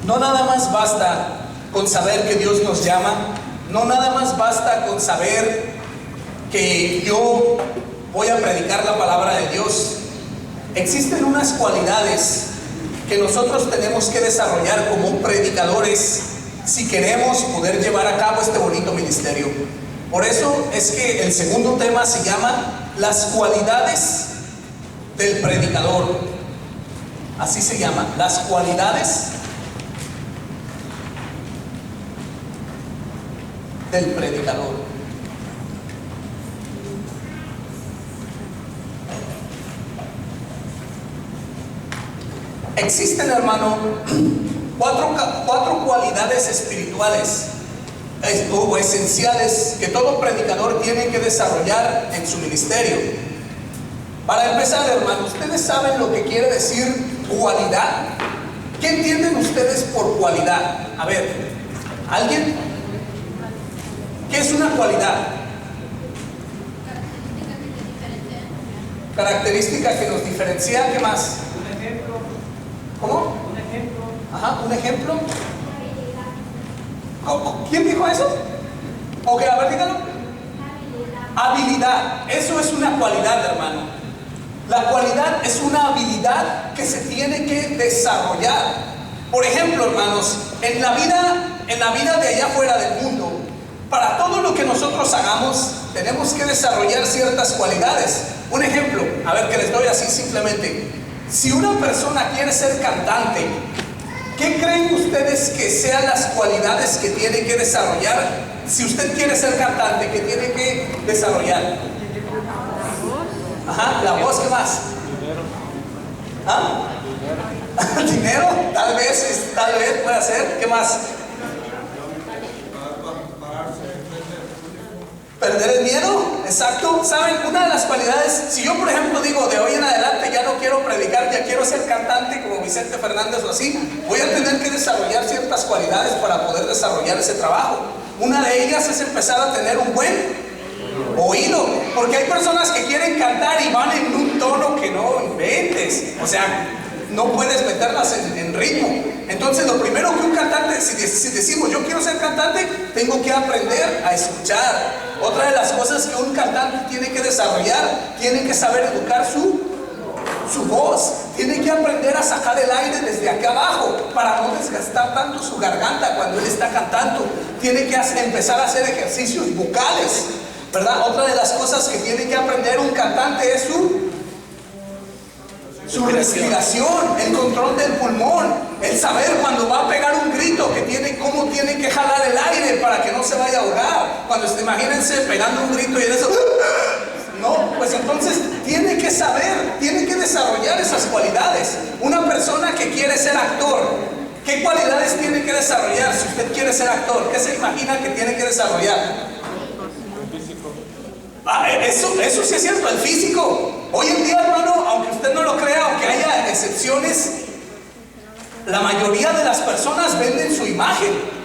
No nada más basta con saber que Dios nos llama, no nada más basta con saber que yo voy a predicar la palabra de Dios. Existen unas cualidades que nosotros tenemos que desarrollar como predicadores si queremos poder llevar a cabo este bonito ministerio. Por eso es que el segundo tema se llama las cualidades del predicador. Así se llama, las cualidades del predicador. Existen, hermano, cuatro cualidades espirituales o esenciales que todo predicador tiene que desarrollar en su ministerio. Para empezar, hermano, ¿ustedes saben lo que quiere decir cualidad? ¿Qué entienden ustedes por cualidad? A ver, ¿alguien? ¿Qué es una cualidad? Característica que nos diferencia. ¿Qué más? ¿Cómo? Un ejemplo. Ajá, un ejemplo. ¿Quién dijo eso? Ok, a ver, dígalo. Habilidad. Eso es una cualidad, hermano. La cualidad es una habilidad que se tiene que desarrollar. Por ejemplo, hermanos, en la vida de allá afuera del mundo, para todo lo que nosotros hagamos, tenemos que desarrollar ciertas cualidades. Un ejemplo, a ver, que les doy así simplemente. Si una persona quiere ser cantante, ¿qué creen ustedes que sean las cualidades que tiene que desarrollar? Si usted quiere ser cantante, ¿qué tiene que desarrollar? Ajá, la voz, ¿qué más? ¿Ah? Dinero, tal vez puede ser. ¿Qué más? Perder el miedo, exacto. ¿Saben? Una de las cualidades, si yo por ejemplo digo de hoy en adelante ya no quiero predicar, ya quiero ser cantante como Vicente Fernández o así, voy a tener que desarrollar ciertas cualidades para poder desarrollar ese trabajo. Una de ellas es empezar a tener un buen oído, porque hay personas que quieren cantar y van en un tono que no inventes, o sea, no puedes meterlas en ritmo. Entonces lo primero que un cantante, si decimos yo quiero ser cantante, tengo que aprender a escuchar. Otra de las cosas que un cantante tiene que desarrollar, tiene que saber educar su voz, tiene que aprender a sacar el aire desde acá abajo para no desgastar tanto su garganta cuando él está cantando. Tiene que empezar a hacer ejercicios vocales, ¿verdad? Otra de las cosas que tiene que aprender un cantante es su respiración, el control del pulmón, el saber cuando va a pegar un grito, cómo tiene que jalar el aire para que no se vaya a ahogar. Imagínense pegando un grito y en eso, no, pues entonces tiene que saber, tiene que desarrollar esas cualidades. Una persona que quiere ser actor, ¿qué cualidades tiene que desarrollar? Si usted quiere ser actor, ¿qué se imagina que tiene que desarrollar? Eso sí es cierto, el físico. Hoy en día, hermano, aunque usted no lo crea, aunque haya excepciones, la mayoría de las personas venden su imagen.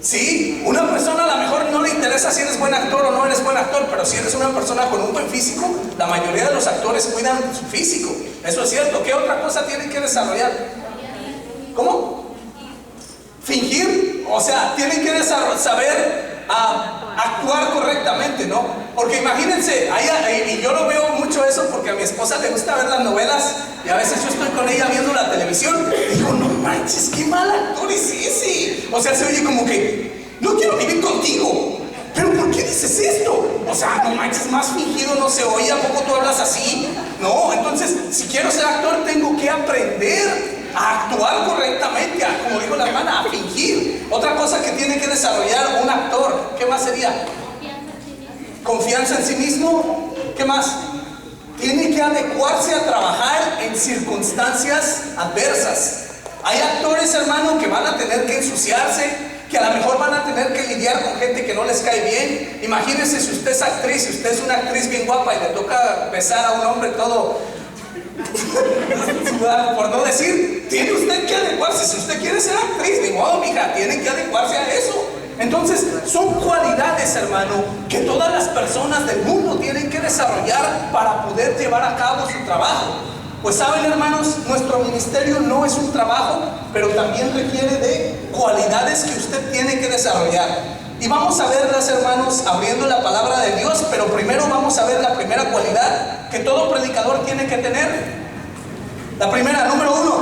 Sí, una persona a lo mejor no le interesa si eres buen actor o no eres buen actor, pero si eres una persona con un buen físico, la mayoría de los actores cuidan su físico. Eso es cierto. ¿Qué otra cosa tienen que desarrollar? ¿Cómo? Fingir. O sea, tienen que saber actuar correctamente, ¿no? Porque imagínense, y yo lo veo mucho eso porque a mi esposa le gusta ver las novelas y a veces yo estoy con ella viendo la televisión y digo, no manches, qué mal actor es ese. O sea, se oye como que, no quiero vivir contigo, pero ¿por qué dices esto? O sea, no manches, más fingido no se oye, ¿a poco tú hablas así? No, entonces, si quiero ser actor tengo que aprender a actuar correctamente, como dijo la hermana, a fingir. Otra cosa que tiene que desarrollar un actor, ¿qué más sería? Confianza en sí mismo. ¿Qué más? Tiene que adecuarse a trabajar en circunstancias adversas. Hay actores, hermano, que van a tener que ensuciarse, que a lo mejor van a tener que lidiar con gente que no les cae bien. Imagínense si usted es actriz, si usted es una actriz bien guapa y le toca besar a un hombre todo por no decir, tiene usted que adecuarse. Si usted quiere ser actriz, de modo, mija, tiene que adecuarse a eso. Entonces, son cualidades, hermano, que todas las personas del mundo tienen que desarrollar para poder llevar a cabo su trabajo. Pues saben, hermanos, nuestro ministerio no es un trabajo, pero también requiere de cualidades que usted tiene que desarrollar. Y vamos a verlas, hermanos, abriendo la palabra de Dios, pero primero vamos a ver la primera cualidad que todo predicador tiene que tener. La primera, número 1,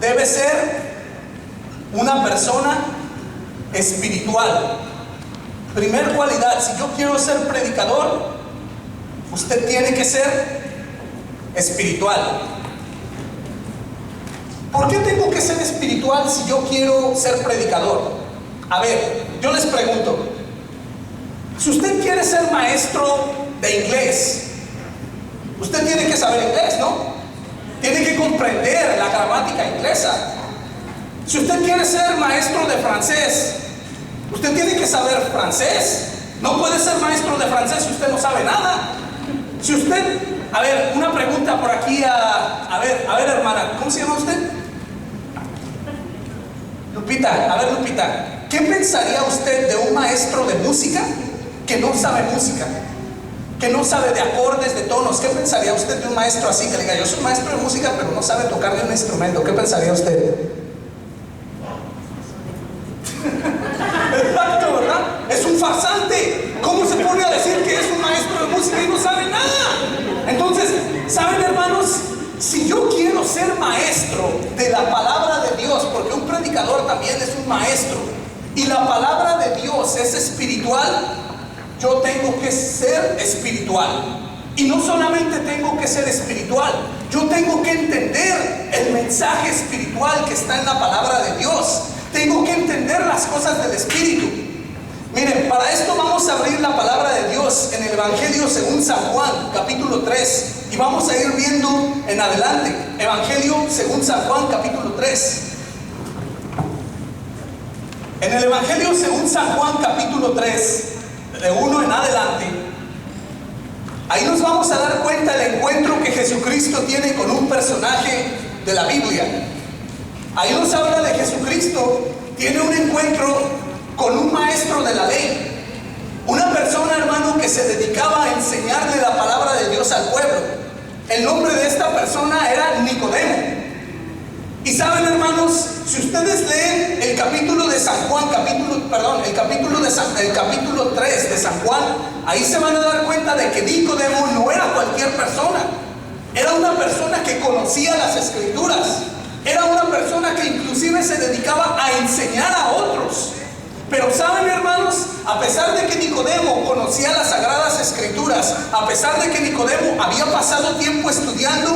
debe ser una persona espiritual. Primer cualidad, si yo quiero ser predicador, usted tiene que ser espiritual. ¿Por qué tengo que ser espiritual si yo quiero ser predicador? A ver, yo les pregunto, si usted quiere ser maestro de inglés, usted tiene que saber inglés, ¿no? Tiene que comprender la gramática inglesa. Si usted quiere ser maestro de francés, usted tiene que saber francés. No puede ser maestro de francés si usted no sabe nada. Si usted, a ver, una pregunta por aquí a ver hermana, ¿cómo se llama usted? Lupita, a ver Lupita, ¿qué pensaría usted de un maestro de música que no sabe música? Que no sabe de acordes, de tonos. ¿Qué pensaría usted de un maestro así? Que diga, yo soy maestro de música, pero no sabe tocar de un instrumento. ¿Qué pensaría usted? Exacto, ¿verdad? Es un farsante. ¿Cómo se pone a decir que es un maestro de música y no sabe nada? Entonces, ¿saben, hermanos? Si yo quiero ser maestro de la palabra de Dios, porque un predicador también es un maestro, y la palabra de Dios es espiritual, yo tengo que ser espiritual. Y no solamente tengo que ser espiritual, yo tengo que entender el mensaje espiritual que está en la palabra de Dios. Tengo que entender las cosas del Espíritu. Miren, para esto vamos a abrir la palabra de Dios en el Evangelio según San Juan, capítulo 3. Y vamos a ir viendo en adelante. Evangelio según San Juan, capítulo 3. En el Evangelio según San Juan, capítulo 3, de 1 en adelante, ahí nos vamos a dar cuenta del encuentro que Jesucristo tiene con un personaje de la Biblia. Ahí nos habla de Jesucristo, tiene un encuentro con un maestro de la ley, una persona, hermano, que se dedicaba a enseñarle la palabra de Dios al pueblo. El nombre de esta persona era Nicodemo. Y saben, hermanos, si ustedes leen el capítulo de San Juan, el capítulo 3 de San Juan, ahí se van a dar cuenta de que Nicodemo no era cualquier persona. Era una persona que conocía las Escrituras. Era una persona que inclusive se dedicaba a enseñar a otros. Pero saben, hermanos, a pesar de que Nicodemo conocía las Sagradas Escrituras, a pesar de que Nicodemo había pasado tiempo estudiando,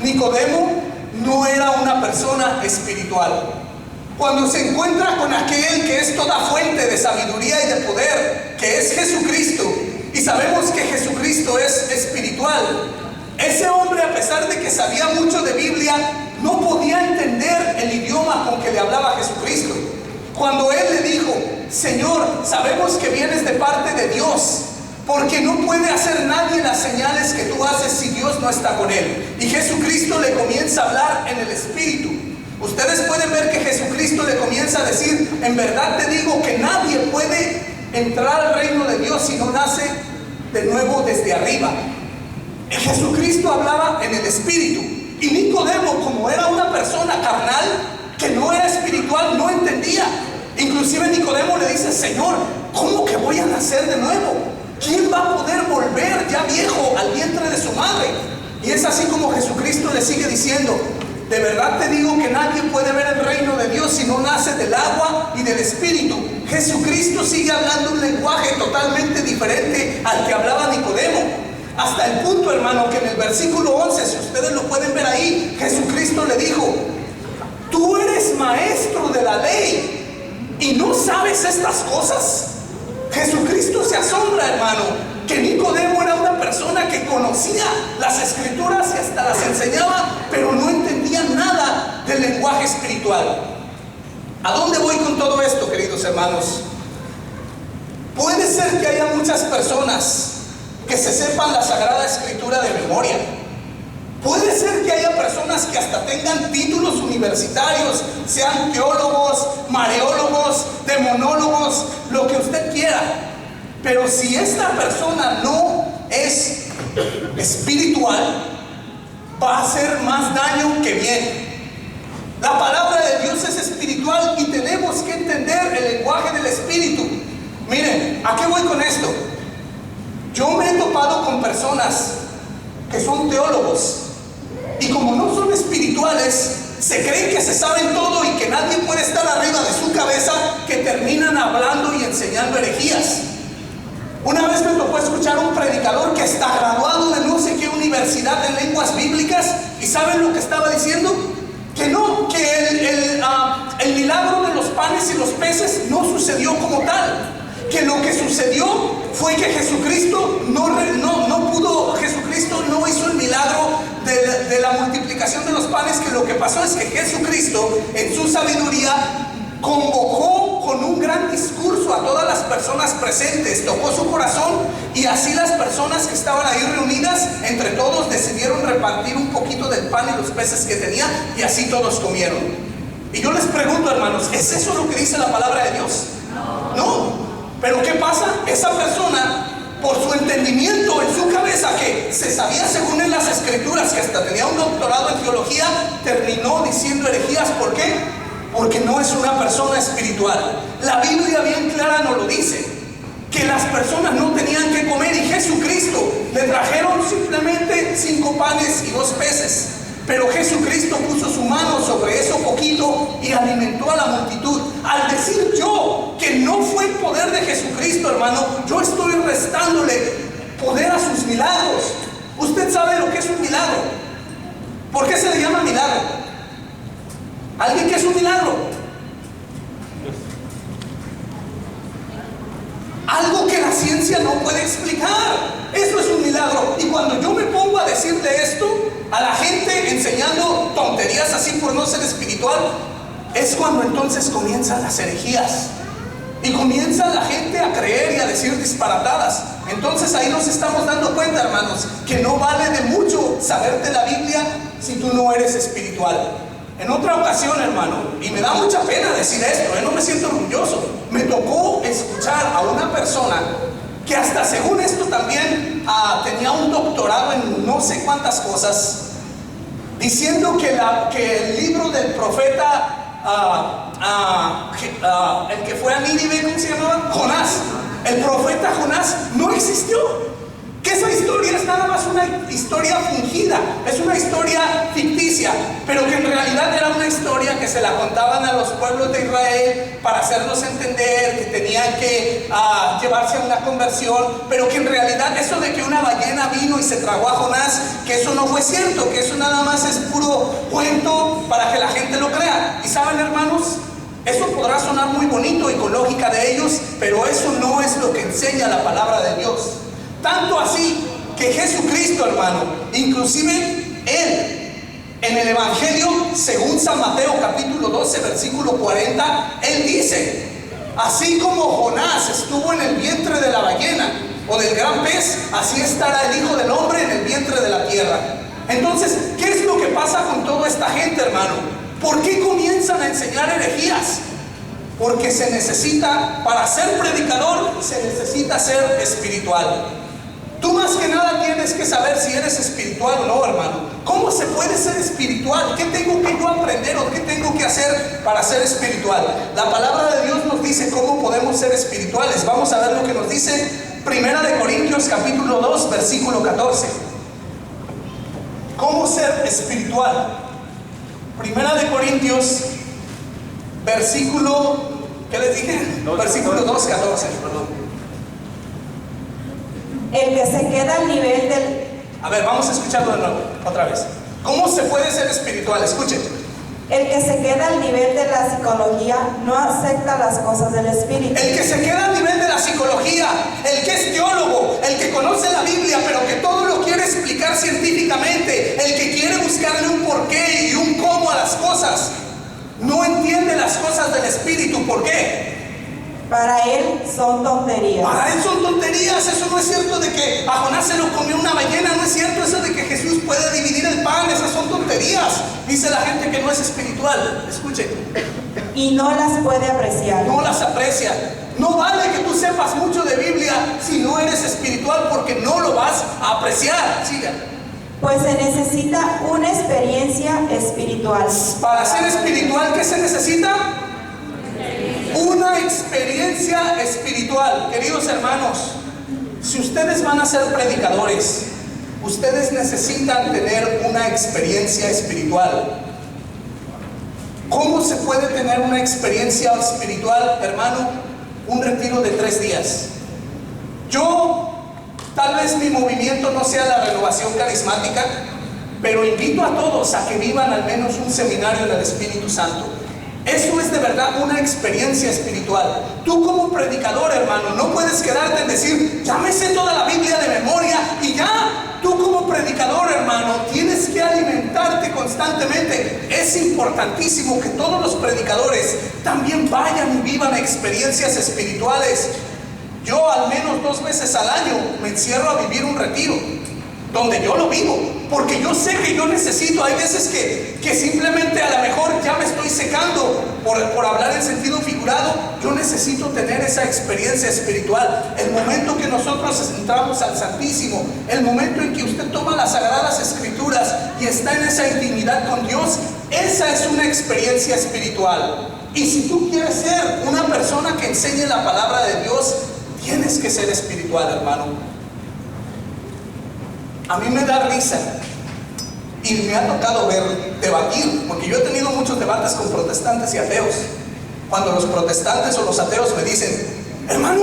Nicodemo no era una persona espiritual. Cuando se encuentra con aquel que es toda fuente de sabiduría y de poder, que es Jesucristo, y sabemos que Jesucristo es espiritual, ese hombre, a pesar de que sabía mucho de Biblia, no podía entender el idioma con que le hablaba Jesucristo. Cuando él le dijo, Señor, sabemos que vienes de parte de Dios, porque no puede hacer nadie las señales que tú haces si Dios no está con él. Y Jesucristo le comienza a hablar en el Espíritu. Ustedes pueden ver que Jesucristo le comienza a decir, en verdad te digo que nadie puede entrar al reino de Dios si no nace de nuevo desde arriba. Jesucristo hablaba en el Espíritu. Y Nicodemo, como era una persona carnal, que no era espiritual, no entendía. Inclusive Nicodemo le dice, Señor, ¿cómo que voy a nacer de nuevo? ¿Quién va a poder volver ya viejo al vientre de su madre? Y es así como Jesucristo le sigue diciendo, de verdad te digo que nadie puede ver el reino de Dios si no nace del agua y del Espíritu. Jesucristo sigue hablando un lenguaje totalmente diferente al que hablaba Nicodemo. Hasta el punto, hermano, que en el versículo 11, si ustedes lo pueden ver ahí, Jesucristo le dijo, tú eres maestro de la ley y no sabes estas cosas. Jesucristo se asombra, hermano, que Nicodemo era una persona que conocía las Escrituras y hasta las enseñaba, pero no entendía nada del lenguaje espiritual. ¿A dónde voy con todo esto, queridos hermanos? Puede ser que haya muchas personas que se sepan la Sagrada Escritura de memoria. Puede ser que haya personas que hasta tengan títulos universitarios, sean teólogos, mariólogos, demonólogos, lo que usted quiera. Pero si esta persona no es espiritual, va a hacer más daño que bien. La palabra de Dios es espiritual y tenemos que entender el lenguaje del Espíritu. Miren, ¿a qué voy con esto? Yo me he topado con personas que son teólogos y como no son espirituales, se creen que se saben todo y que nadie puede estar arriba de su cabeza, que terminan hablando y enseñando herejías. Una vez me tocó escuchar a un predicador que está graduado de no sé qué universidad en lenguas bíblicas, y ¿saben lo que estaba diciendo? Que no, que el milagro de los panes y los peces no sucedió como tal. Que lo que sucedió fue que Jesucristo Jesucristo no hizo el milagro de la multiplicación de los panes, que lo que pasó es que Jesucristo en su sabiduría convocó con un gran discurso a todas las personas presentes, tocó su corazón y así las personas que estaban ahí reunidas, entre todos decidieron repartir un poquito del pan y los peces que tenía y así todos comieron. Y yo les pregunto, hermanos, ¿es eso lo que dice la palabra de Dios? No. Pero ¿qué pasa? Esa persona, por su entendimiento en su cabeza, que se sabía según en las escrituras, que hasta tenía un doctorado en teología, terminó diciendo herejías. ¿Por qué? Porque no es una persona espiritual. La Biblia bien clara nos lo dice, que las personas no tenían que comer y Jesucristo le trajeron simplemente 5 panes y 2 peces. Pero Jesucristo puso su mano sobre eso poquito y alimentó a la multitud. Al decir yo que no fue el poder de Jesucristo, hermano, yo estoy restándole poder a sus milagros. Usted sabe lo que es un milagro. ¿Por qué se le llama milagro? ¿Alguien que es un milagro? Algo que la ciencia no puede explicar. Eso es un milagro. Y cuando yo me pongo a decirle esto a la gente, enseñando tonterías así por no ser espiritual, es cuando entonces comienzan las herejías y comienza la gente a creer y a decir disparatadas. Entonces ahí nos estamos dando cuenta, hermanos, que no vale de mucho saberte la Biblia si tú no eres espiritual. En otra ocasión, hermano, y me da mucha pena decir esto, no me siento orgulloso, me tocó escuchar a una persona que hasta según esto también tenía un doctorado en no sé cuántas cosas, diciendo que el libro del profeta, el que fue a Nínive, ¿cómo se llamaba? Jonás. El profeta Jonás no existió. Que esa historia es nada más una historia fingida, es una historia ficticia, pero que en realidad era una historia que se la contaban a los pueblos de Israel para hacerlos entender que tenían que llevarse a una conversión, pero que en realidad eso de que una ballena vino y se tragó a Jonás, que eso no fue cierto, que eso nada más es puro cuento para que la gente lo crea. Y saben, hermanos, eso podrá sonar muy bonito y con lógica de ellos, pero eso no es lo que enseña la palabra de Dios. Tanto así que Jesucristo, hermano, inclusive Él, en el Evangelio, según San Mateo capítulo 12, versículo 40, Él dice, así como Jonás estuvo en el vientre de la ballena o del gran pez, así estará el Hijo del Hombre en el vientre de la tierra. Entonces, ¿qué es lo que pasa con toda esta gente, hermano? ¿Por qué comienzan a enseñar herejías? Porque se necesita, para ser predicador, se necesita ser espiritual. Tú más que nada tienes que saber si eres espiritual o no, hermano. ¿Cómo se puede ser espiritual? ¿Qué tengo que yo aprender o qué tengo que hacer para ser espiritual? La palabra de Dios nos dice cómo podemos ser espirituales. Vamos a ver lo que nos dice 1 Corintios capítulo 2, versículo 14. ¿Cómo ser espiritual? 1 Corintios, versículo, ¿qué les dije? Versículo 2, 14, perdón. El que se queda al nivel del... A ver, vamos a escucharlo de nuevo, otra vez. ¿Cómo se puede ser espiritual? Escuchen. El que se queda al nivel de la psicología no acepta las cosas del espíritu. El que se queda al nivel de la psicología, el que es teólogo, el que conoce la Biblia, pero que todo lo quiere explicar científicamente, el que quiere buscarle un porqué y un cómo a las cosas, no entiende las cosas del espíritu. ¿Por qué? Para él son tonterías. Para él son tonterías. Eso no es cierto de que a Jonás se lo comió una ballena. No es cierto eso de que Jesús puede dividir el pan. Esas son tonterías. Dice la gente que no es espiritual. Escuchen. Y no las puede apreciar. No las aprecia. No vale que tú sepas mucho de Biblia si no eres espiritual, porque no lo vas a apreciar. Siga. pues se necesita una experiencia espiritual. Para ser espiritual, ¿qué se necesita? Una experiencia espiritual. Queridos hermanos, si ustedes van a ser predicadores, ustedes necesitan tener una experiencia espiritual. ¿Cómo se puede tener una experiencia espiritual, hermano? Un retiro de 3 días. Tal vez mi movimiento no sea la renovación carismática, pero invito a todos a que vivan al menos un seminario en el Espíritu Santo. Eso es de verdad una experiencia espiritual. Tú como predicador, hermano, no puedes quedarte en decir, ya me sé toda la Biblia de memoria y ya. Tú como predicador, hermano, tienes que alimentarte constantemente. Es importantísimo que todos los predicadores también vayan y vivan experiencias espirituales. Yo al menos 2 veces al año me encierro a vivir un retiro donde yo lo vivo, porque yo sé que yo necesito. Hay veces que simplemente a lo mejor ya me estoy secando por hablar en sentido figurado. Yo necesito tener esa experiencia espiritual. El momento que nosotros entramos al Santísimo, el momento en que usted toma las Sagradas Escrituras y está en esa intimidad con Dios, esa es una experiencia espiritual. Y si tú quieres ser una persona que enseñe la palabra de Dios, tienes que ser espiritual, hermano. A mí me da risa y me ha tocado debatir, porque yo he tenido muchos debates con protestantes y ateos. Cuando los protestantes o los ateos me dicen, hermano,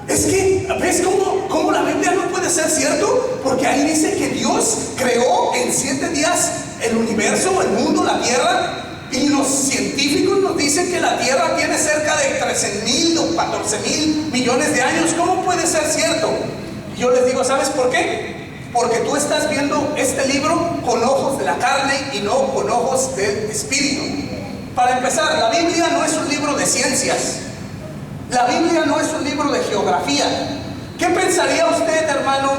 es que, ¿ves cómo la Biblia no puede ser cierto? Porque ahí dice que Dios creó en 7 días el universo, el mundo, la tierra. Y los científicos nos dicen que la Tierra tiene cerca de 13,000 o 14,000 millones de años. ¿Cómo puede ser cierto? Y yo les digo, ¿sabes por qué? Porque tú estás viendo este libro con ojos de la carne y no con ojos del espíritu. Para empezar, la Biblia no es un libro de ciencias. La Biblia no es un libro de geografía. ¿Qué pensaría usted, hermano,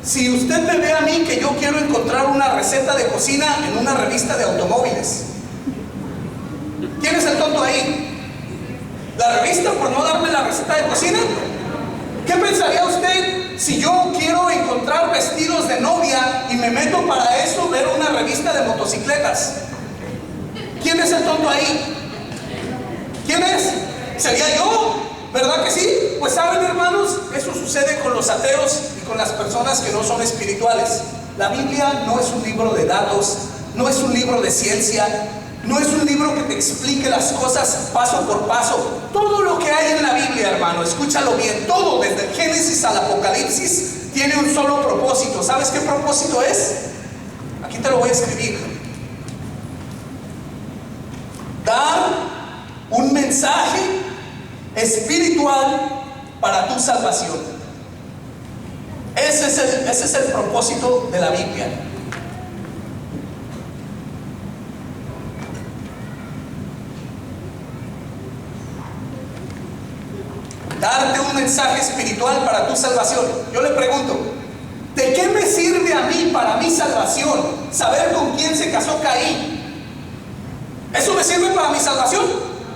si usted me ve a mí que yo quiero encontrar una receta de cocina en una revista de automóviles? ¿Quién es el tonto ahí? ¿La revista por no darme la receta de cocina? ¿Qué pensaría usted si yo quiero encontrar vestidos de novia y me meto para eso ver una revista de motocicletas? ¿Quién es el tonto ahí? ¿Quién es? ¿Sería yo? ¿Verdad que sí? Pues saben, hermanos, eso sucede con los ateos y con las personas que no son espirituales. La Biblia no es un libro de datos, no es un libro de ciencia, no es un libro que te explique las cosas paso por paso. Todo lo que hay en la Biblia, hermano, escúchalo bien, todo desde el Génesis al Apocalipsis tiene un solo propósito. ¿Sabes qué propósito es? Aquí te lo voy a escribir. Dar un mensaje espiritual para tu salvación. Ese es el propósito de la Biblia. Darte un mensaje espiritual para tu salvación. Yo le pregunto, ¿de qué me sirve a mí, para mi salvación, saber con quién se casó Caín? ¿Eso me sirve para mi salvación?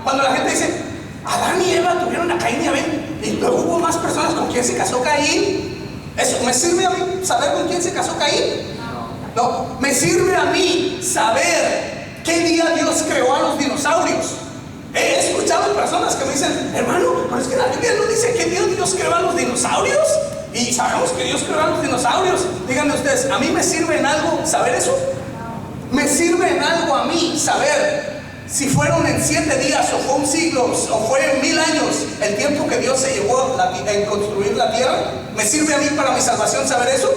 Cuando la gente dice, Adán y Eva tuvieron a Caín y Abel, y luego hubo más personas con quién se casó Caín. ¿Eso me sirve a mí saber con quién se casó Caín? No, me sirve a mí saber qué día Dios creó a los dinosaurios. He escuchado personas que me dicen, hermano, pero es que la Biblia no dice que Dios creó a los dinosaurios. Y sabemos que Dios creó a los dinosaurios. Díganme ustedes, ¿a mí me sirve en algo saber eso? ¿Me sirve en algo a mí saber si fueron en 7 días o fue un siglo o fue en 1000 años el tiempo que Dios se llevó en construir la tierra? ¿Me sirve a mí para mi salvación saber eso?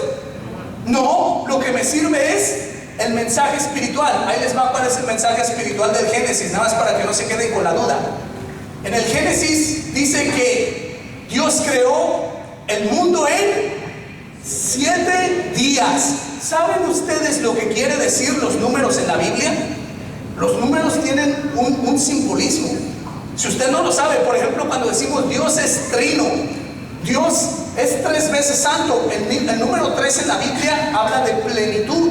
No, lo que me sirve es el mensaje espiritual. Ahí les va cuál es el mensaje espiritual del Génesis, nada más para que no se queden con la duda. En el Génesis dice que Dios creó el mundo en 7 días. ¿Saben ustedes lo que quiere decir los números en la Biblia? Los números tienen un simbolismo. Si usted no lo sabe, por ejemplo, cuando decimos Dios es trino, Dios es 3 veces santo. El número 3 en la Biblia habla de plenitud.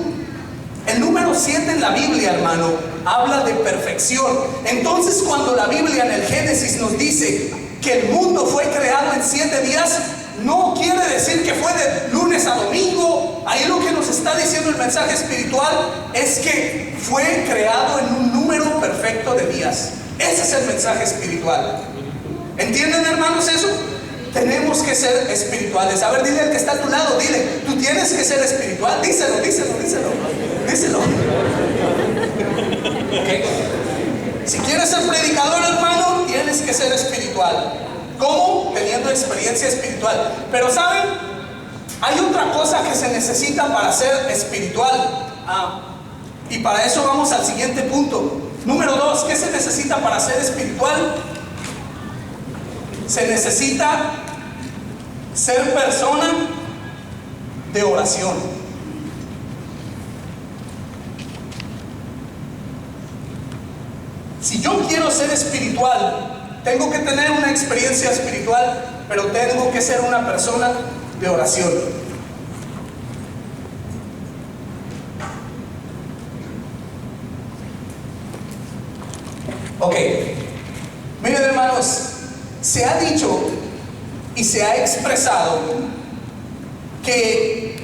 El número 7 en la Biblia, hermano, habla de perfección. Entonces, cuando la Biblia en el Génesis nos dice que el mundo fue creado en 7 días, no quiere decir que fue de lunes a domingo. Ahí lo que nos está diciendo el mensaje espiritual es que fue creado en un número perfecto de días. Ese es el mensaje espiritual. ¿Entienden, hermanos, eso? Tenemos que ser espirituales. A ver, dile al que está a tu lado, dile, tú tienes que ser espiritual. Díselo. ¿Okay? Si quieres ser predicador, hermano, tienes que ser espiritual. ¿Cómo? Teniendo experiencia espiritual. Pero ¿saben? Hay otra cosa que se necesita para ser espiritual. Y para eso vamos al siguiente punto. Número 2, ¿qué se necesita para ser espiritual? Se necesita ser persona de oración. Si yo quiero ser espiritual, tengo que tener una experiencia espiritual, pero tengo que ser una persona de oración. Ok, miren, hermanos, se ha dicho y se ha expresado que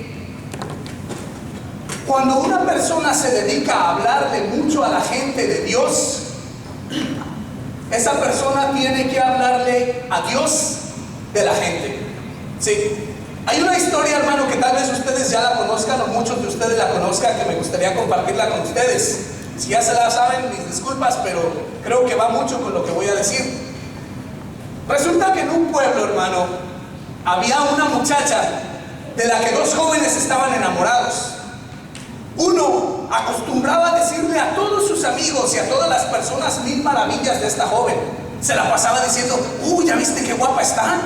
cuando una persona se dedica a hablarle mucho a la gente de Dios, esa persona tiene que hablarle a Dios de la gente. ¿Sí? Hay una historia, hermano, que tal vez ustedes ya la conozcan o muchos de ustedes la conozcan, que me gustaría compartirla con ustedes. Si ya se la saben, mis disculpas, pero creo que va mucho con lo que voy a decir. Resulta que en un pueblo, hermano, había una muchacha de la que dos jóvenes estaban enamorados. Uno acostumbraba a decirle a todos sus amigos y a todas las personas mil maravillas de esta joven. Se la pasaba diciendo: ¿ya viste qué guapa está?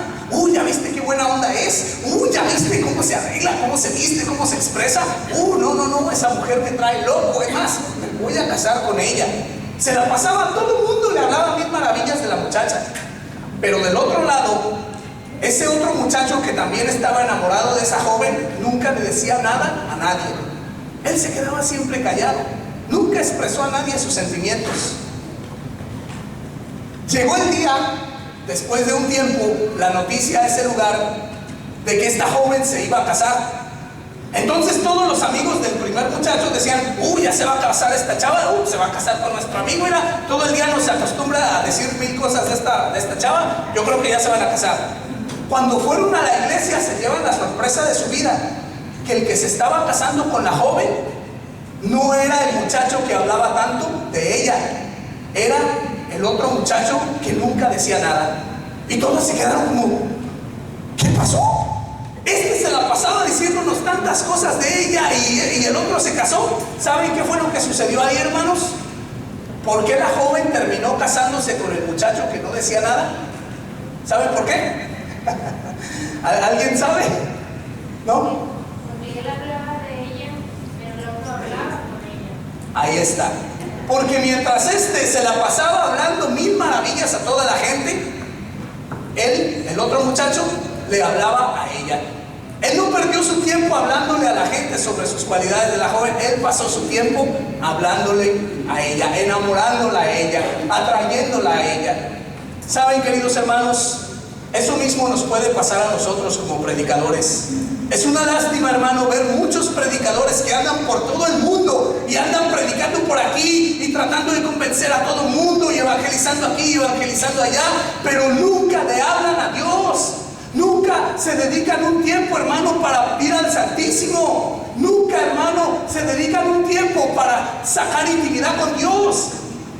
¿Ya viste qué buena onda es? ¿Ya viste cómo se arregla, cómo se viste, cómo se expresa? No, esa mujer me trae loco. Es más, me voy a casar con ella. Se la pasaba, todo el mundo le hablaba mil maravillas de la muchacha. Pero del otro lado, ese otro muchacho que también estaba enamorado de esa joven, nunca le decía nada a nadie. Él se quedaba siempre callado, nunca expresó a nadie sus sentimientos. Llegó el día, después de un tiempo, la noticia a ese lugar de que esta joven se iba a casar. Entonces todos los amigos del primer muchacho decían: ya se va a casar esta chava, se va a casar con nuestro amigo. Mira, todo el día no se acostumbra a decir mil cosas de esta chava, yo creo que ya se van a casar. Cuando fueron a la iglesia, se llevan la sorpresa de su vida, que el que se estaba casando con la joven no era el muchacho que hablaba tanto de ella, era el otro muchacho que nunca decía nada. Y todos se quedaron como: ¿qué pasó? Este se la pasaba diciéndonos tantas cosas de ella y el otro se casó. ¿Saben qué fue lo que sucedió ahí, hermanos? ¿Por qué la joven terminó casándose con el muchacho que no decía nada? ¿Saben por qué? ¿Alguien sabe? ¿No? Porque él hablaba de ella, pero el otro hablaba con ella. Ahí está. Porque mientras se la pasaba hablando mil maravillas a toda la gente, él, el otro muchacho, le hablaba a ella. Él no perdió su tiempo hablándole a la gente sobre sus cualidades de la joven. Él pasó su tiempo hablándole a ella, enamorándola a ella, atrayéndola a ella. ¿Saben, queridos hermanos? Eso mismo nos puede pasar a nosotros como predicadores. Es una lástima, hermano, ver muchos predicadores que andan por todo el mundo y andan predicando por aquí y tratando de convencer a todo el mundo y evangelizando aquí y evangelizando allá, pero nunca le hablan a Dios. Nunca se dedican un tiempo, hermano, para ir al Santísimo. Nunca, hermano, se dedican un tiempo para sacar intimidad con Dios.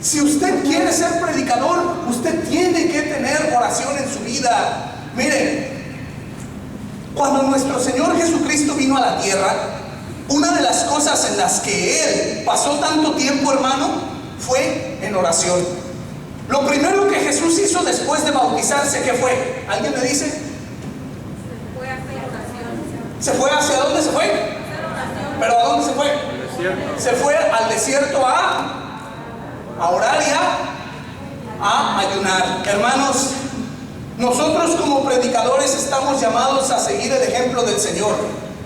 Si usted quiere ser predicador, usted tiene que tener oración en su vida. Miren, cuando nuestro Señor Jesucristo vino a la tierra, una de las cosas en las que Él pasó tanto tiempo, hermano, fue en oración. Lo primero que Jesús hizo después de bautizarse, ¿qué fue? ¿Alguien me dice? Fue a hacer oración. ¿Se fue hacia dónde se fue? ¿Pero a dónde se fue? Se fue al desierto a orar y a ayunar. Hermanos, nosotros como predicadores estamos llamados a seguir el ejemplo del Señor.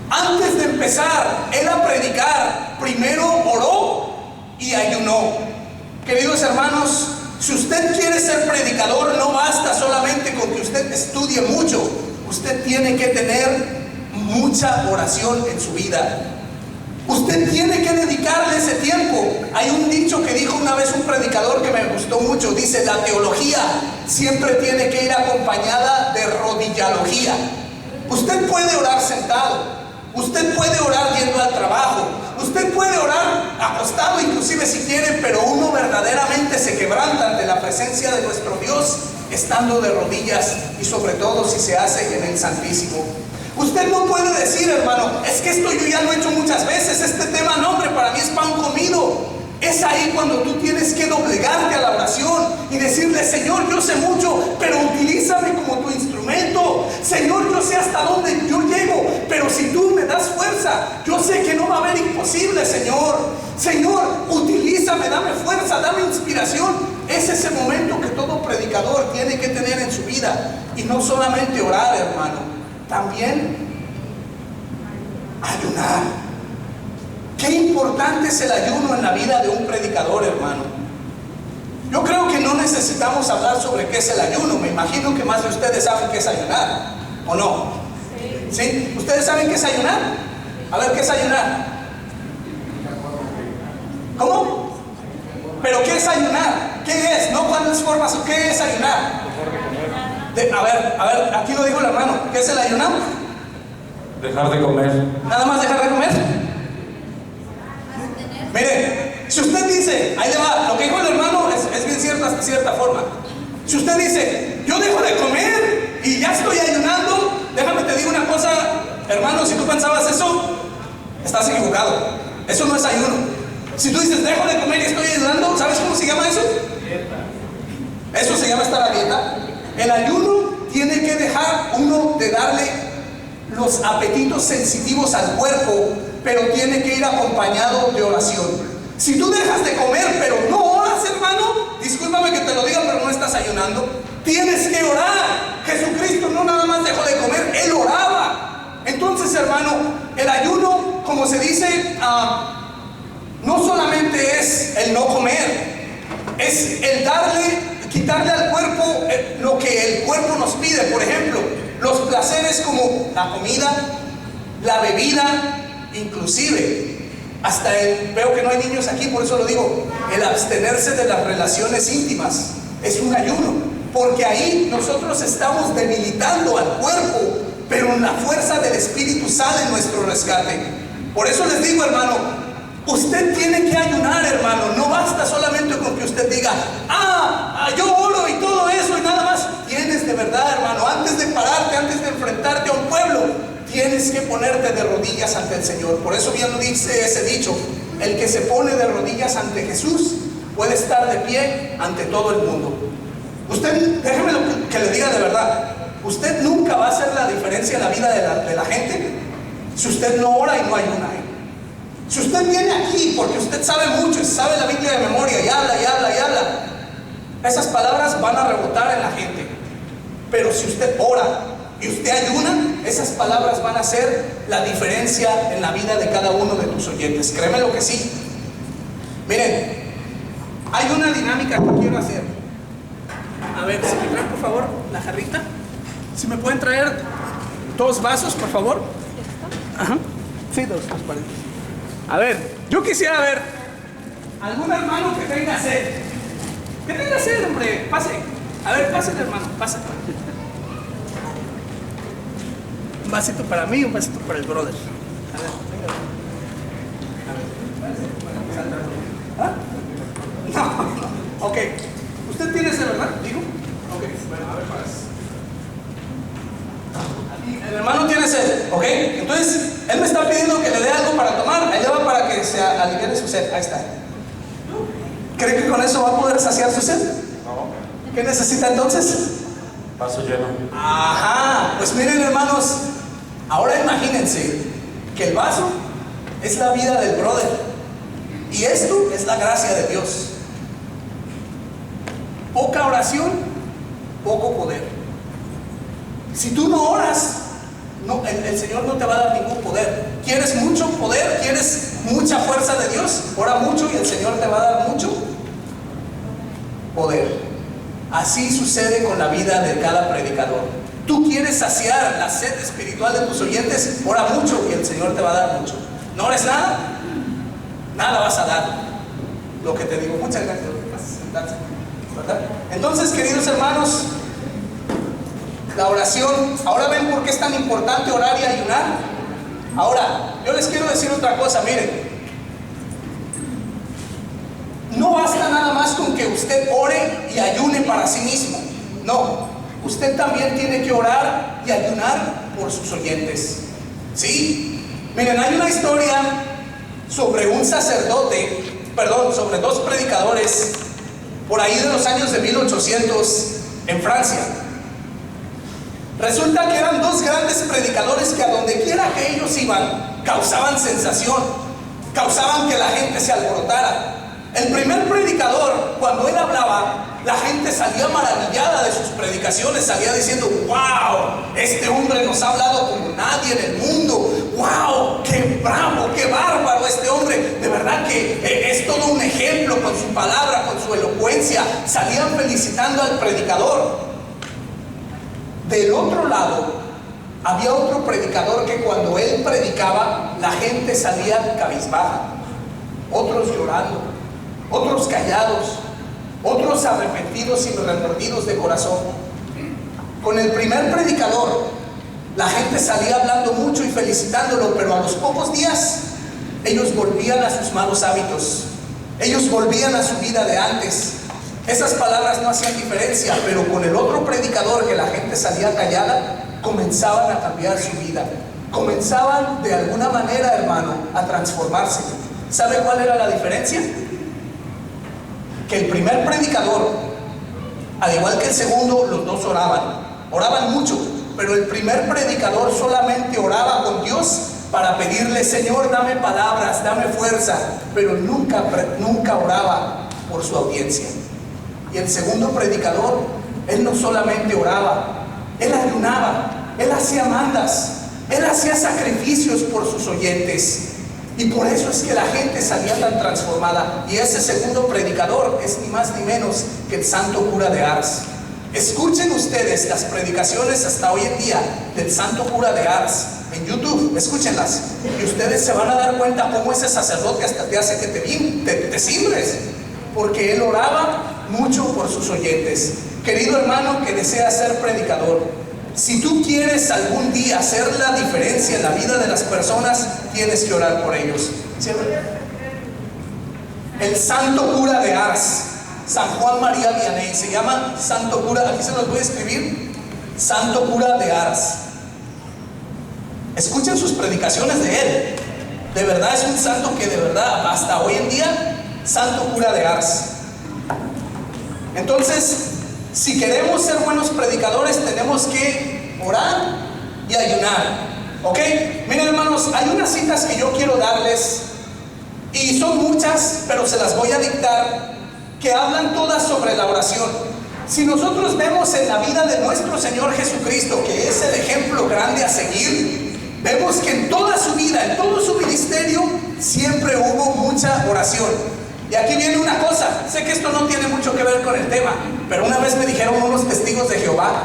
Antes de empezar Él a predicar, primero oró y ayunó. Queridos hermanos, si usted quiere ser predicador, no basta solamente con que usted estudie mucho. usted tiene que tener mucha oración en su vida. Usted tiene que dedicarle ese tiempo. Hay un dicho que dijo una vez un predicador que me gustó mucho. Dice: la teología siempre tiene que ir acompañada de rodillalogía. Usted puede orar sentado, usted puede orar yendo al trabajo, usted puede orar acostado inclusive si quiere, pero uno verdaderamente se quebranta ante la presencia de nuestro Dios estando de rodillas, y sobre todo si se hace en el Santísimo. Usted no puede decir, hermano, es que esto yo ya lo he hecho muchas veces, este tema, no hombre, para mí es pan comido. Es ahí cuando tú tienes que doblegarte a la oración y decirle: Señor, yo sé mucho, pero utilízame como tu instrumento. Señor, yo sé hasta dónde yo llego, pero si tú me das fuerza, yo sé que no va a haber imposible, Señor. Señor, utilízame, dame fuerza, dame inspiración. Es ese momento que todo predicador tiene que tener en su vida. Y no solamente orar, hermano, también ayunar. Qué importante es el ayuno en la vida de un predicador, hermano. Yo creo que no necesitamos hablar sobre qué es el ayuno. Me imagino que más de ustedes saben qué es ayunar, ¿o no? ¿Sí? ¿Ustedes saben qué es ayunar? A ver, ¿qué es ayunar? ¿Cómo? ¿Pero qué es ayunar? ¿Qué es? No cuántas formas, ¿qué es ayunar? A ver, aquí lo dijo el hermano. ¿Qué es el ayunar? Dejar de comer. ¿Nada más dejar de comer? Mire, si usted dice, ahí le va, lo que dijo el hermano es bien cierto hasta cierta forma. Si usted dice: yo dejo de comer y ya estoy ayunando, déjame te digo una cosa, hermano, si tú pensabas eso, estás equivocado. Eso no es ayuno. Si tú dices: dejo de comer y estoy ayunando, ¿sabes cómo se llama eso? Dieta. Eso se llama estar a dieta. El ayuno tiene que dejar uno de darle los apetitos sensitivos al cuerpo, pero tiene que ir acompañado de oración. Si tú dejas de comer pero no oras, hermano, discúlpame que te lo diga, pero no estás ayunando. Tienes que orar. Jesucristo no nada más dejó de comer, Él oraba. Entonces, hermano, el ayuno, como se dice, no solamente es el no comer, es el quitarle al cuerpo lo que el cuerpo nos pide. Por ejemplo, los placeres como la comida, la bebida, inclusive hasta veo que no hay niños aquí, por eso lo digo, el abstenerse de las relaciones íntimas es un ayuno, porque ahí nosotros estamos debilitando al cuerpo, pero en la fuerza del Espíritu sale nuestro rescate. Por eso les digo, hermano, usted tiene que ayunar, hermano. No basta solamente con que usted diga: yo oro y todo eso y nada más. Tienes de verdad, hermano, antes de pararte, antes de enfrentarte a un pueblo, tienes que ponerte de rodillas ante el Señor. Por eso bien lo dice ese dicho: el que se pone de rodillas ante Jesús puede estar de pie ante todo el mundo. Usted, déjeme que le diga de verdad, usted nunca va a hacer la diferencia en la vida de la gente si usted no ora y no ayuna. Si usted viene aquí porque usted sabe mucho y sabe la Biblia de memoria y habla y habla y habla, esas palabras van a rebotar en la gente. Pero si usted ora y usted ayuna, esas palabras van a hacer la diferencia en la vida de cada uno de tus oyentes. Créeme lo que sí. Miren, hay una dinámica que quiero hacer. A ver, si me traen por favor la jarrita. Si me pueden traer 2 vasos, por favor. Ajá. Sí, 2 transparentes. A ver, yo quisiera ver algún hermano que tenga sed. Que tenga sed, hombre, pase. A ver, pase, hermano, pase. Un vasito para mí, un vasito para el brother. A ver, venga. No, ok. ¿Usted tiene sed, verdad? ¿Digo? Ok, bueno, a ver, el hermano tiene sed, ¿ok? Entonces, él me está pidiendo que le dé algo para tomar. Ahí le va para que se aliviane su sed. Ahí está. ¿Cree que con eso va a poder saciar su sed? No. ¿Qué necesita entonces? Vaso lleno. Ajá. Pues miren, hermanos, ahora imagínense que el vaso es la vida del brother. Y esto es la gracia de Dios. Poca oración, poco poder. Si tú no oras, no, el Señor no te va a dar ningún poder. ¿Quieres mucho poder? ¿Quieres mucha fuerza de Dios? Ora mucho y el Señor te va a dar mucho poder. Así sucede con la vida de cada predicador. Tú quieres saciar la sed espiritual de tus oyentes, ora mucho y el Señor te va a dar mucho. ¿No ores nada? Nada vas a dar. Lo que te digo, muchas gracias. ¿Verdad? Entonces, queridos hermanos, la oración, ahora ven por qué es tan importante orar y ayunar. Ahora, yo les quiero decir otra cosa, miren. No basta nada más con que usted ore y ayune para sí mismo. No, usted también tiene que orar y ayunar por sus oyentes. ¿Sí? Miren, hay una historia sobre un sacerdote, sobre dos predicadores, por ahí de los años de 1800 en Francia. Resulta que eran dos grandes predicadores que a donde quiera que ellos iban, causaban sensación, causaban que la gente se alborotara. El primer predicador, cuando él hablaba, la gente salía maravillada de sus predicaciones, salía diciendo: wow, este hombre nos ha hablado como nadie en el mundo. Wow, qué bravo, qué bárbaro este hombre. De verdad que es todo un ejemplo con su palabra, con su elocuencia. Salían felicitando al predicador. Del otro lado, había otro predicador que cuando él predicaba, la gente salía cabizbaja, otros llorando, otros callados, otros arrepentidos y remordidos de corazón. Con el primer predicador, la gente salía hablando mucho y felicitándolo, pero a los pocos días, ellos volvían a sus malos hábitos, ellos volvían a su vida de antes. Esas palabras no hacían diferencia, pero con el otro predicador, que la gente salía callada, comenzaban a cambiar su vida, comenzaban de alguna manera, hermano, a transformarse. ¿Sabe cuál era la diferencia? Que el primer predicador, al igual que el segundo, los dos oraban mucho, pero el primer predicador solamente oraba con Dios para pedirle: Señor, dame palabras, dame fuerza, pero nunca oraba por su audiencia. Y el segundo predicador, él no solamente oraba, él ayunaba, él hacía mandas, él hacía sacrificios por sus oyentes. Y por eso es que la gente salía tan transformada. Y ese segundo predicador es ni más ni menos que el santo cura de Ars. Escuchen ustedes las predicaciones hasta hoy en día del santo cura de Ars en YouTube, escúchenlas, y ustedes se van a dar cuenta cómo ese sacerdote hasta te hace que te cimbres, porque él oraba mucho por sus oyentes. Querido hermano que desea ser predicador, si tú quieres algún día hacer la diferencia en la vida de las personas, tienes que orar por ellos. ¿Siempre? El santo cura de Ars, San Juan María Vianney, se llama santo cura, aquí se los voy a escribir: santo cura de Ars. Escuchen sus predicaciones de él. De verdad es un santo que de verdad hasta hoy en día, santo cura de Ars. Entonces, si queremos ser buenos predicadores, tenemos que orar y ayunar. ¿Ok? Miren, hermanos, hay unas citas que yo quiero darles, y son muchas, pero se las voy a dictar, que hablan todas sobre la oración. Si nosotros vemos en la vida de nuestro Señor Jesucristo, que es el ejemplo grande a seguir, vemos que en toda su vida, en todo su ministerio, siempre hubo mucha oración. Y aquí viene una cosa, sé que esto no tiene mucho que ver con el tema, pero una vez me dijeron unos testigos de Jehová: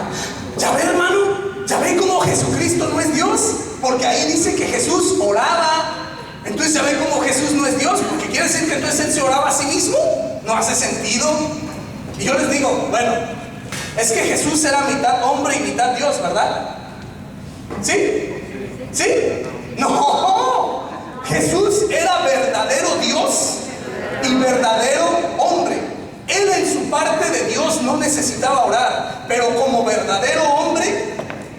ya ve, hermano, ya ve cómo Jesucristo no es Dios, porque ahí dice que Jesús oraba. Entonces ya ve cómo Jesús no es Dios, porque quiere decir que entonces él se oraba a sí mismo. No hace sentido. Y yo les digo, bueno, es que Jesús era mitad hombre y mitad Dios, ¿verdad? ¿Sí? ¿Sí? No, Jesús era verdadero Dios y verdadero hombre. Él en su parte de Dios no necesitaba orar, pero como verdadero hombre,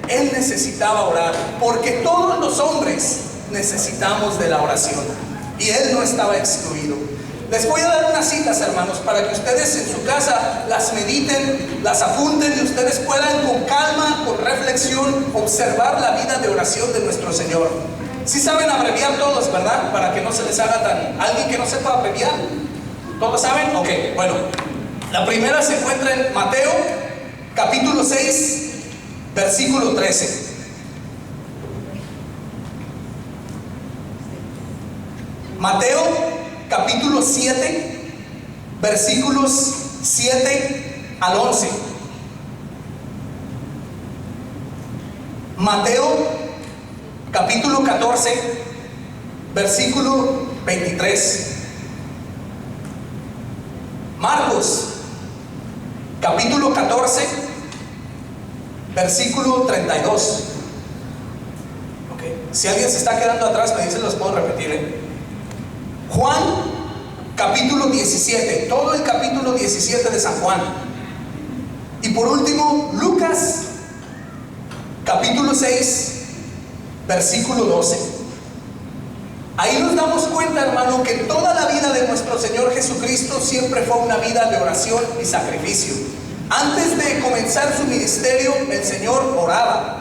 él necesitaba orar, porque todos los hombres necesitamos de la oración, y él no estaba excluido. Les voy a dar unas citas, hermanos, para que ustedes en su casa las mediten, las apunten, y ustedes puedan con calma, con reflexión, observar la vida de oración de nuestro Señor. Sí saben abreviar todos, ¿verdad? Para que no se les haga tan... ¿Alguien que no sepa abreviar? ¿Todos saben? Ok, bueno. La primera se encuentra en Mateo, capítulo 6, versículo 13. Mateo, capítulo 7, versículos 7 al 11. Mateo capítulo 14, versículo 23. Marcos capítulo 14, versículo 32. Si alguien se está quedando atrás, me dicen, los puedo repetir. Juan capítulo 17, todo el capítulo 17 de San Juan. Y por último, Lucas capítulo 6, versículo 12. Ahí nos damos cuenta, hermano, que toda la vida de nuestro Señor Jesucristo siempre fue una vida de oración y sacrificio. Antes de comenzar su ministerio, el Señor oraba.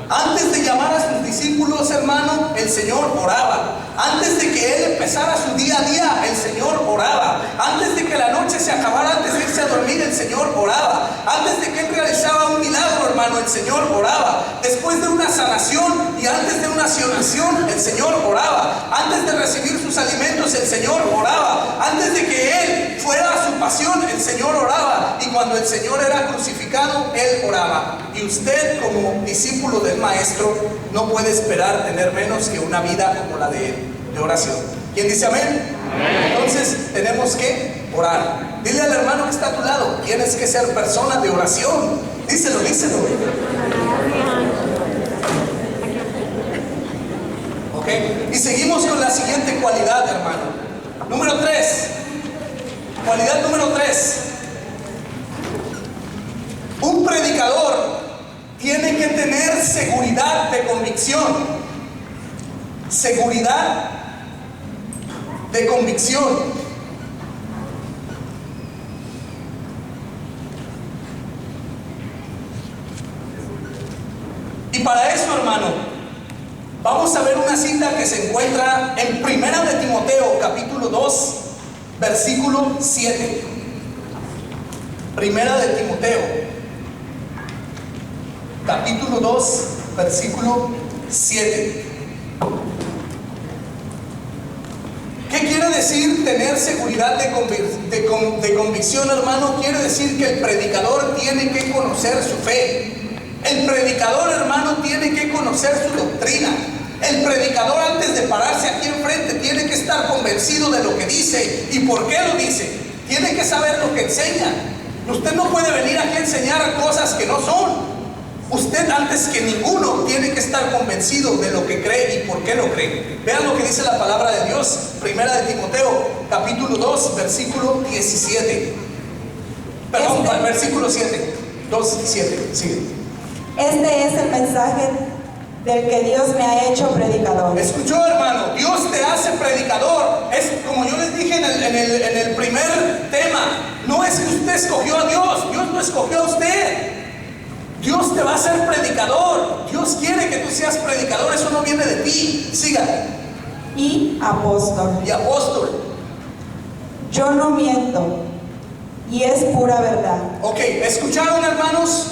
Antes de llamar a sus discípulos, hermano, el Señor oraba. Antes de que Él empezara su día a día, el Señor oraba. Antes de que la noche se acabara, antes de irse a dormir, el Señor oraba. Antes de que Él realizaba un milagro, hermano, el Señor oraba. Después de una sanación y antes de una sanación, el Señor oraba. Antes de recibir sus alimentos, el Señor oraba. Antes de que Él fuera a su pasión, el Señor oraba. Y cuando el Señor era crucificado, Él oraba. Y usted, como discípulo del Maestro, no puede esperar tener menos que una vida como la de Él, de oración. ¿Quién dice amén? Amén. Entonces tenemos que orar. Dile al hermano que está a tu lado, tienes que ser persona de oración. Díselo, díselo. Ok, y seguimos con la siguiente cualidad, hermano. Número 3. Cualidad número 3. Un predicador tiene que tener seguridad de convicción. Seguridad de convicción. Y para eso, hermano, vamos a ver una cita que se encuentra en Primera de Timoteo, capítulo 2, versículo 7. Primera de Timoteo, capítulo 2, versículo 7. ¿Qué quiere decir tener seguridad de convicción, hermano? Quiere decir que el predicador tiene que conocer su fe. El predicador, hermano, tiene que conocer su doctrina. El predicador, antes de pararse aquí enfrente, tiene que estar convencido de lo que dice y por qué lo dice. Tiene que saber lo que enseña. Usted no puede venir aquí a enseñar cosas que no son. Usted, antes que ninguno, tiene que estar convencido de lo que cree y por qué lo cree. Vean lo que dice la palabra de Dios. Primera de Timoteo, capítulo 2, versículo 17. Perdón, versículo 7. 2, 7. Sigue. Este es el mensaje del que Dios me ha hecho predicador. Escuchó, hermano, Dios te hace predicador. Es como yo les dije en el primer tema. No es que usted escogió a Dios, Dios no escogió a usted. Dios te va a hacer predicador. Dios quiere que tú seas predicador. Eso no viene de ti. Siga. Y apóstol. Y apóstol. Yo no miento, y es pura verdad. Ok, ¿escucharon, hermanos?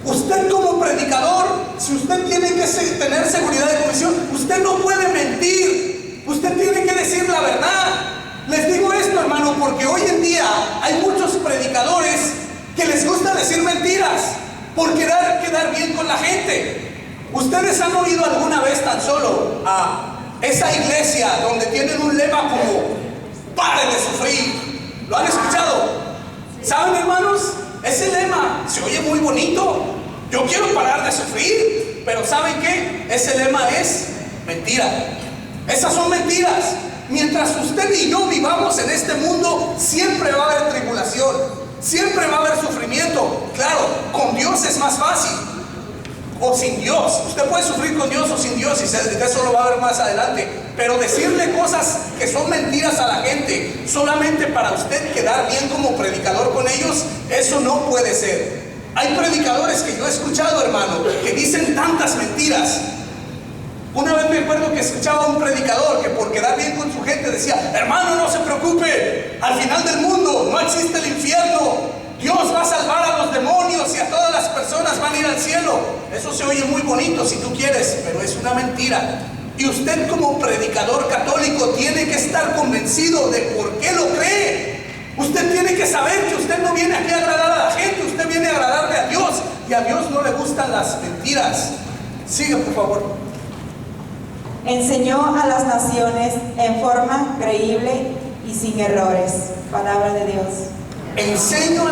Usted como predicador, si usted tiene que tener seguridad de convicción, usted no puede mentir. Usted tiene que decir la verdad. Les digo esto, hermano, porque hoy en día hay muchos predicadores que les gusta decir mentiras por querer quedar bien con la gente. Ustedes han oído alguna vez tan solo a esa iglesia donde tienen un lema como "pare de sufrir"? ¿Lo han escuchado? ¿Saben, hermanos? Ese lema se oye muy bonito. Yo quiero parar de sufrir. Pero ¿saben qué? Ese lema es mentira. Esas son mentiras. Mientras usted y yo vivamos en este mundo, siempre va a haber tribulación. Siempre va a haber sufrimiento. Claro, con Dios es más fácil. O sin Dios. Usted puede sufrir con Dios o sin Dios, y de eso lo va a ver más adelante. Pero decirle cosas que son mentiras a la gente solamente para usted quedar bien como predicador con ellos, eso no puede ser. Hay predicadores que yo he escuchado, hermano, que dicen tantas mentiras. Una vez me acuerdo que escuchaba a un predicador que por quedar bien con su gente decía: hermano, no se preocupe, al final del mundo no existe el infierno. Dios va a salvar a los demonios y a todas las personas van a ir al cielo. Eso se oye muy bonito si tú quieres, pero es una mentira. Y usted como predicador católico tiene que estar convencido de por qué lo cree. Usted tiene que saber que usted no viene aquí a agradar a la gente, usted viene a agradarle a Dios. Y a Dios no le gustan las mentiras. Sigue, por favor. Enseñó a las naciones en forma creíble y sin errores. Palabra de Dios. Enseño a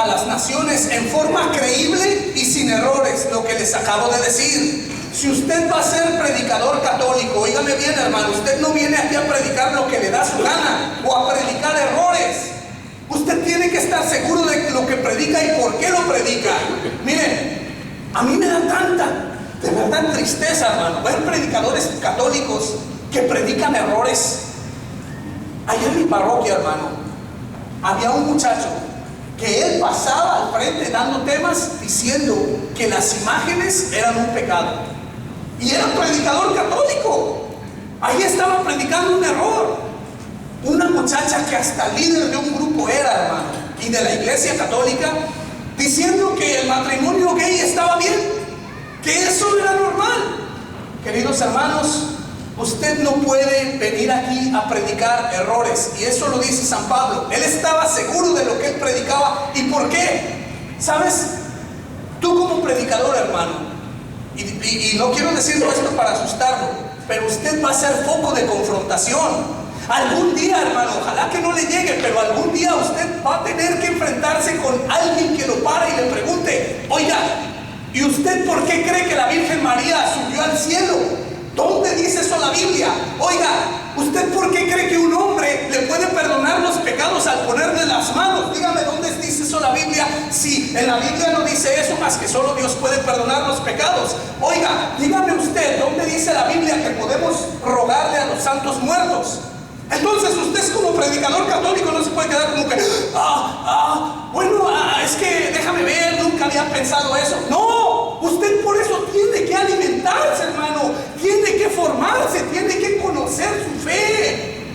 las naciones en forma creíble y sin errores, lo que les acabo de decir. Si usted va a ser predicador católico, óigame bien, hermano, usted no viene aquí a predicar lo que le da su gana o a predicar errores. Usted tiene que estar seguro de lo que predica y por qué lo predica. Miren, a mí me da de verdad tristeza, hermano, ver predicadores católicos que predican errores. Allá en mi parroquia, hermano, había un muchacho que él pasaba al frente dando temas diciendo que las imágenes eran un pecado. Y era un predicador católico. Ahí estaba predicando un error. Una muchacha que hasta líder de un grupo era, hermano, y de la iglesia católica, diciendo que el matrimonio gay estaba bien, que eso era normal. Queridos hermanos, usted no puede venir aquí a predicar errores, y eso lo dice San Pablo. Él estaba seguro de lo que él predicaba. ¿Y por qué? ¿Sabes? Tú como predicador, hermano, y no quiero decirlo esto para asustarlo, pero usted va a ser foco de confrontación. Algún día, hermano, ojalá que no le llegue, pero algún día usted va a tener que enfrentarse con alguien que lo para y le pregunte: oiga, ¿y usted por qué cree que la Virgen María subió al cielo? ¿Dónde dice eso la Biblia? Oiga, ¿usted por qué cree que un hombre le puede perdonar los pecados al ponerle las manos? Dígame, ¿dónde dice eso la Biblia? Si en la Biblia no dice eso, más que solo Dios puede perdonar los pecados. Oiga, dígame usted, ¿dónde dice la Biblia que podemos rogarle a los santos muertos? Entonces usted como predicador católico no se puede quedar como que es que déjame ver, nunca había pensado eso. No, usted por eso tiene que alimentarse, hermano, tiene que formarse, tiene que conocer su fe.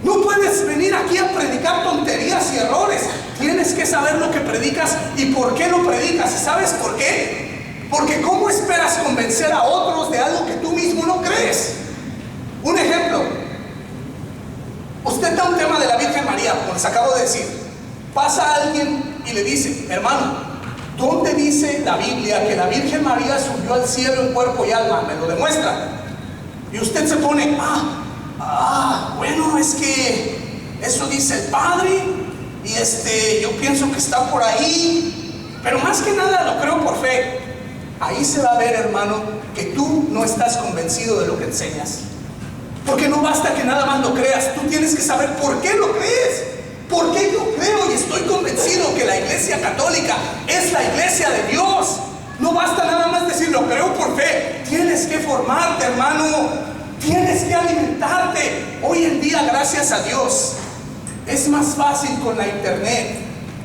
No puedes venir aquí a predicar tonterías y errores. Tienes que saber lo que predicas y por qué lo predicas. ¿Y sabes por qué? Porque ¿cómo esperas convencer a otros de algo que tú mismo no crees? Un ejemplo. Usted da un tema de la Virgen María, como les acabo de decir. Pasa alguien y le dice: hermano, ¿dónde dice la Biblia que la Virgen María subió al cielo en cuerpo y alma? ¿Me lo demuestra? Y usted se pone: bueno, es que eso dice el Padre, y yo pienso que está por ahí, pero más que nada lo creo por fe. Ahí se va a ver, hermano, que tú no estás convencido de lo que enseñas. Porque no basta que nada más lo creas, tú tienes que saber por qué lo crees. ¿Por qué yo creo y estoy convencido que la iglesia católica es la iglesia de Dios? No basta nada más decir lo creo por fe. Tienes que formarte, hermano. Tienes que alimentarte. Hoy en día, gracias a Dios, es más fácil con la internet.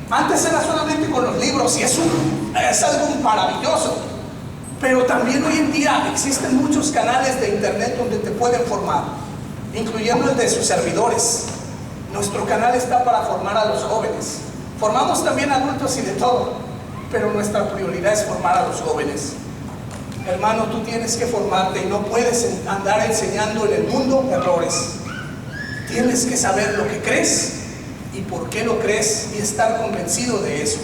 Antes era solamente con los libros y es algo maravilloso. Pero también hoy en día existen muchos canales de internet donde te pueden formar, incluyendo el de sus servidores. Nuestro canal está para formar a los jóvenes. Formamos también a adultos y de todo, pero nuestra prioridad es formar a los jóvenes. Hermano, tú tienes que formarte y no puedes andar enseñando en el mundo errores. Tienes que saber lo que crees y por qué lo crees y estar convencido de eso.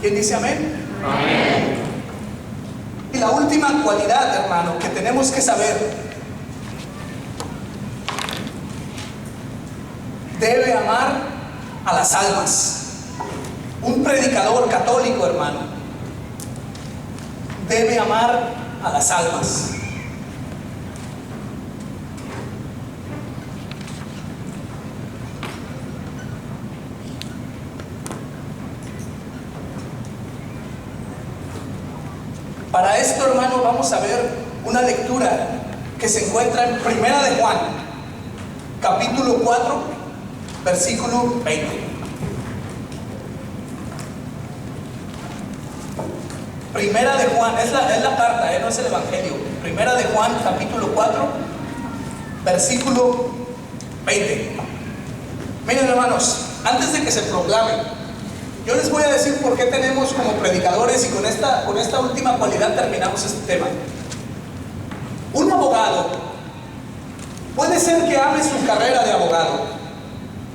¿Quién dice amén? Amén. Y la última cualidad, hermano, que tenemos que saber: debe amar a las almas. Un predicador católico, hermano, debe amar a las almas. Para esto, hermano, vamos a ver una lectura que se encuentra en Primera de Juan, capítulo 4, versículo 20. Primera de Juan, es la carta, no es el Evangelio. Primera de Juan, capítulo 4, versículo 20. Miren, hermanos, antes de que se proclame, yo les voy a decir por qué tenemos como predicadores, y con esta última cualidad terminamos este tema. Un abogado puede ser que ame su carrera de abogado,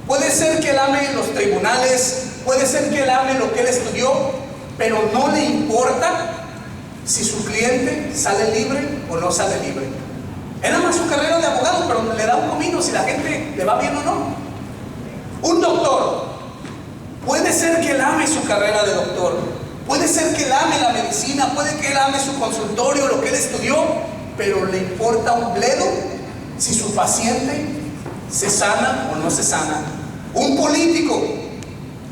puede ser que él ame los tribunales, puede ser que él ame lo que él estudió, pero no le importa si su cliente sale libre o no sale libre. Él ama su carrera de abogado, pero le da un comino si la gente le va bien o no. Un doctor, puede ser que él ame su carrera de doctor, puede ser que él ame la medicina, puede que él ame su consultorio, lo que él estudió, pero le importa un bledo si su paciente se sana o no se sana. Un político,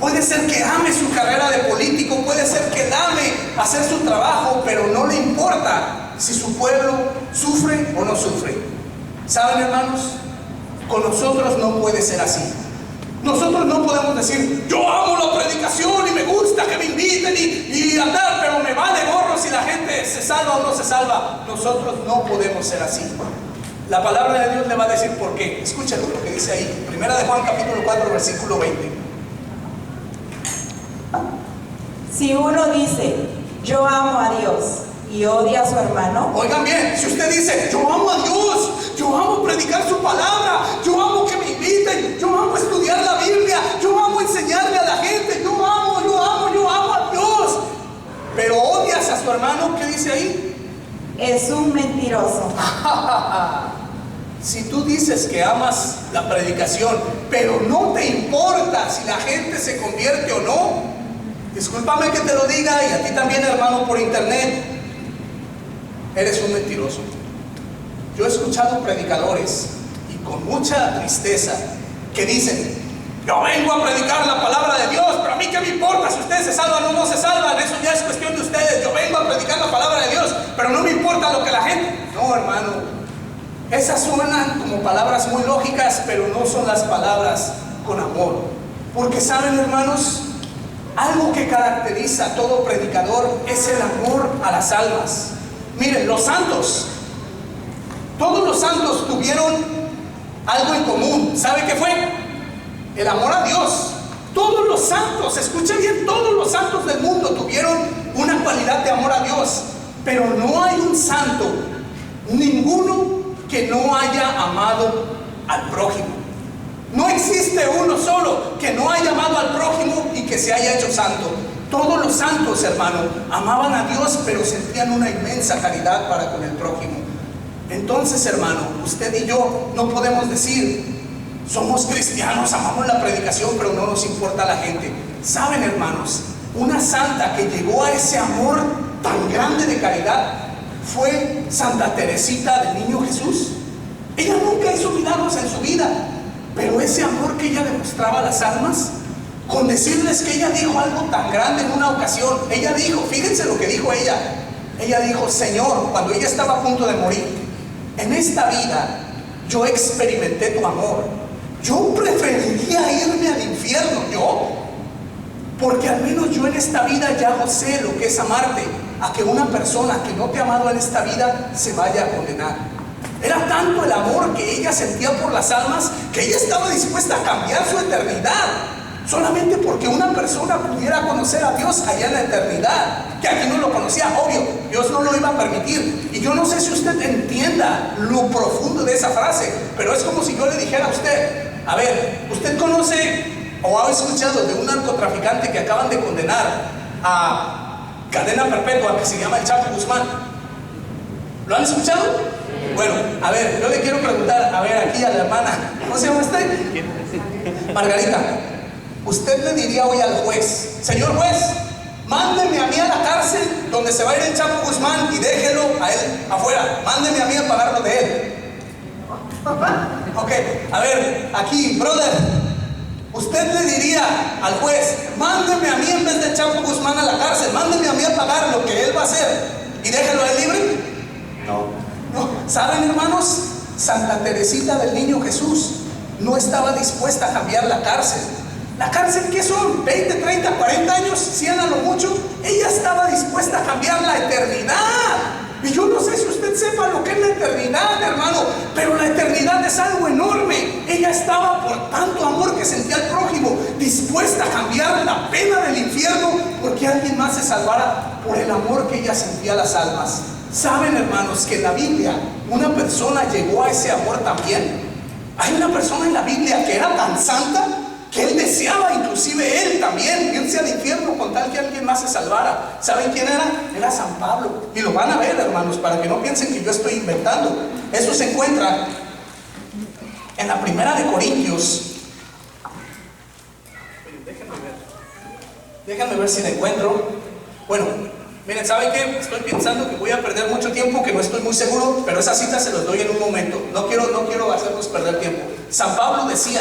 puede ser que ame su carrera de político, puede ser que él ame hacer su trabajo, pero no le importa si su pueblo sufre o no sufre. ¿Saben, hermanos? Con nosotros no puede ser así. Nosotros no podemos decir, yo amo la predicación y me gusta que me inviten y andar, pero me vale gorro si la gente se salva o no se salva. Nosotros no podemos ser así. La palabra de Dios le va a decir por qué. Escúchalo lo que dice ahí. Primera de Juan capítulo 4 versículo 20. Si uno dice, yo amo a Dios y odia a su hermano, Oigan bien, si usted dice, yo amo a Dios, yo amo predicar su palabra, yo amo que me inviten, yo amo estudiar la Biblia, yo amo enseñarle a la gente, yo amo a Dios, pero odias a su hermano, ¿qué dice ahí? es un mentiroso. Si tú dices que amas la predicación, pero no te importa si la gente se convierte o no, discúlpame que te lo diga, y a ti también, hermano, por internet, eres un mentiroso. Yo he escuchado predicadores, y con mucha tristeza, que dicen, yo vengo a predicar la palabra de Dios, pero a mí qué me importa si ustedes se salvan o no se salvan, eso ya es cuestión de ustedes. Yo vengo a predicar la palabra de Dios, pero no me importa lo que la gente... No, hermano, esas suenan como palabras muy lógicas, pero no son las palabras con amor. Porque saben, hermanos, algo que caracteriza a todo predicador es el amor a las almas. Miren, los santos, todos los santos tuvieron algo en común. ¿Sabe qué fue? El amor a Dios. Todos los santos, escuchen bien, todos los santos del mundo tuvieron una cualidad de amor a Dios. Pero no hay un santo, ninguno, que no haya amado al prójimo. No existe uno solo que no haya amado al prójimo y que se haya hecho santo. Todos los santos, hermano, amaban a Dios, pero sentían una inmensa caridad para con el prójimo. Entonces, hermano, usted y yo no podemos decir, somos cristianos, amamos la predicación, pero no nos importa la gente. Saben, hermanos, una santa que llegó a ese amor tan grande de caridad fue Santa Teresita del Niño Jesús. Ella nunca hizo milagros en su vida, pero ese amor que ella demostraba a las almas, con decirles que ella dijo algo tan grande en una ocasión, ella dijo, fíjense lo que dijo ella. Ella dijo, Señor, cuando ella estaba a punto de morir, en esta vida yo experimenté tu amor. Yo preferiría irme al infierno, porque al menos yo en esta vida ya no sé lo que es amarte, a que una persona que no te ha amado en esta vida se vaya a condenar. Era tanto el amor que ella sentía por las almas, que ella estaba dispuesta a cambiar su eternidad, solamente porque una persona pudiera conocer a Dios allá en la eternidad, que aquí no lo conocía. Obvio, Dios no lo iba a permitir. Y yo no sé si usted entienda lo profundo de esa frase, pero es como si yo le dijera a usted, a ver, ¿usted conoce o ha escuchado de un narcotraficante que acaban de condenar a cadena perpetua, que se llama el Chapo Guzmán? ¿Lo han escuchado? Bueno, a ver, yo le quiero preguntar, a ver, aquí a la hermana, ¿cómo se llama usted? Margarita, ¿usted le diría hoy al juez, señor juez, mándeme a mí a la cárcel donde se va a ir el Chapo Guzmán y déjelo a él afuera, mándeme a mí a pagarlo de él? Ok, a ver, aquí, brother, ¿usted le diría al juez, mándeme a mí en vez de Chapo Guzmán a la cárcel, mándeme a mí a pagar lo que él va a hacer y déjelo a él libre? No. ¿Saben, hermanos? Santa Teresita del Niño Jesús no estaba dispuesta a cambiar la cárcel. ¿La cárcel qué son? ¿20, 30, 40 años? 100 a lo mucho. Ella estaba dispuesta a cambiar la eternidad. Y yo no sé si usted sepa lo que es la eternidad, hermano, pero la eternidad es algo enorme. Ella estaba, por tanto amor que sentía al prójimo, dispuesta a cambiar la pena del infierno porque alguien más se salvara por el amor que ella sentía a las almas. ¿Saben, hermanos, que en la Biblia una persona llegó a ese amor también? Hay una persona en la Biblia que era tan santa que él deseaba, inclusive él también, irse al infierno con tal que alguien más se salvara. ¿Saben quién era? Era San Pablo. Y lo van a ver, hermanos, para que no piensen que yo estoy inventando. Eso se encuentra en la Primera de Corintios. Déjenme ver si la encuentro. Bueno, miren, ¿saben qué? Estoy pensando que voy a perder mucho tiempo, que no estoy muy seguro, pero esa cita se los doy en un momento. No quiero hacerlos perder tiempo. San Pablo decía: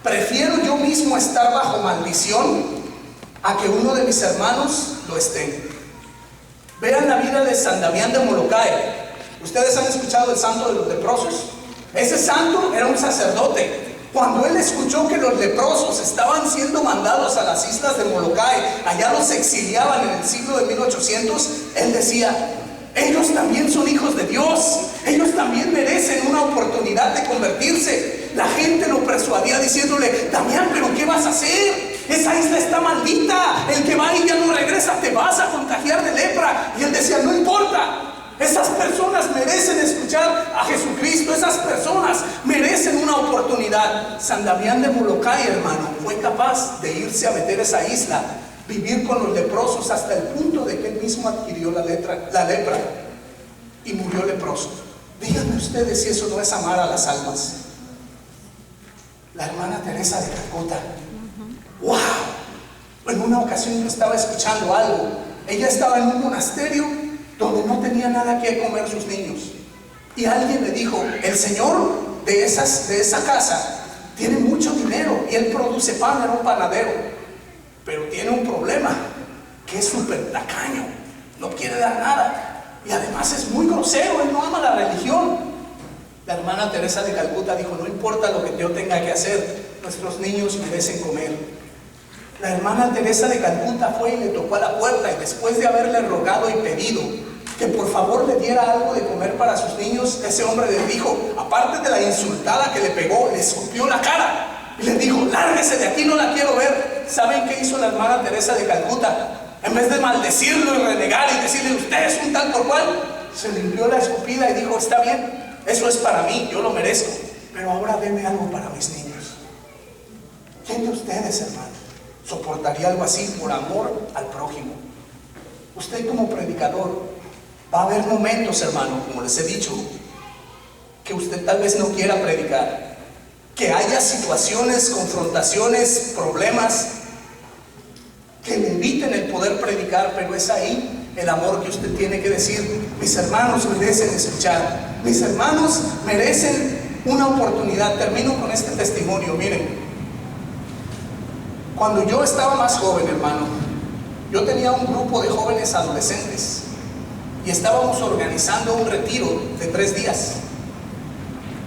prefiero yo mismo estar bajo maldición a que uno de mis hermanos lo esté. Vean la vida de San Damián de Molokai. ¿Ustedes han escuchado el santo de los leprosos? Ese santo era un sacerdote. Cuando él escuchó que los leprosos estaban siendo mandados a las islas de Molokai, allá los exiliaban en el siglo de 1800, él decía: ellos también son hijos de Dios, ellos también merecen una oportunidad de convertirse. La gente lo persuadía diciéndole: Damián, ¿pero qué vas a hacer? Esa isla está maldita, el que va ahí ya no regresa, te vas a contagiar de lepra. Y él decía: no importa, esas personas merecen escuchar a Jesucristo, esas personas merecen una oportunidad. San Damián de Molokai, hermano, fue capaz de irse a meter esa isla, vivir con los leprosos hasta el punto de que él mismo adquirió la lepra y murió leproso. Díganme ustedes si eso no es amar a las almas. La hermana Teresa de Calcuta, ¡wow! En una ocasión yo estaba escuchando algo. Ella estaba en un monasterio donde no tenía nada que comer sus niños, y alguien le dijo: el señor de esa casa tiene mucho dinero y él produce pan, era un panadero, pero tiene un problema, que es súper tacaño, no quiere dar nada, y además es muy grosero, él no ama la religión. La hermana Teresa de Calcuta dijo: no importa lo que yo tenga que hacer, nuestros niños merecen comer. La hermana Teresa de Calcuta fue y le tocó a la puerta, y después de haberle rogado y pedido que por favor le diera algo de comer para sus niños, ese hombre le dijo, aparte de la insultada que le pegó, le escupió la cara y le dijo: lárguese de aquí, no la quiero ver. ¿Saben qué hizo la hermana Teresa de Calcuta? En vez de maldecirlo y renegar y decirle: usted es un tal por cual, se limpió la escupida y dijo: está bien, eso es para mí, yo lo merezco, pero ahora deme algo para mis niños. ¿Quién de ustedes, hermano, soportaría algo así por amor al prójimo? Usted como predicador, va a haber momentos, hermano, como les he dicho, que usted tal vez no quiera predicar, que haya situaciones, confrontaciones, problemas que le eviten el poder predicar, pero es ahí el amor que usted tiene que decir: mis hermanos merecen escuchar, mis hermanos merecen una oportunidad. Termino con este testimonio. Miren, cuando yo estaba más joven, hermano, yo tenía un grupo de jóvenes adolescentes y estábamos organizando un retiro de 3 días.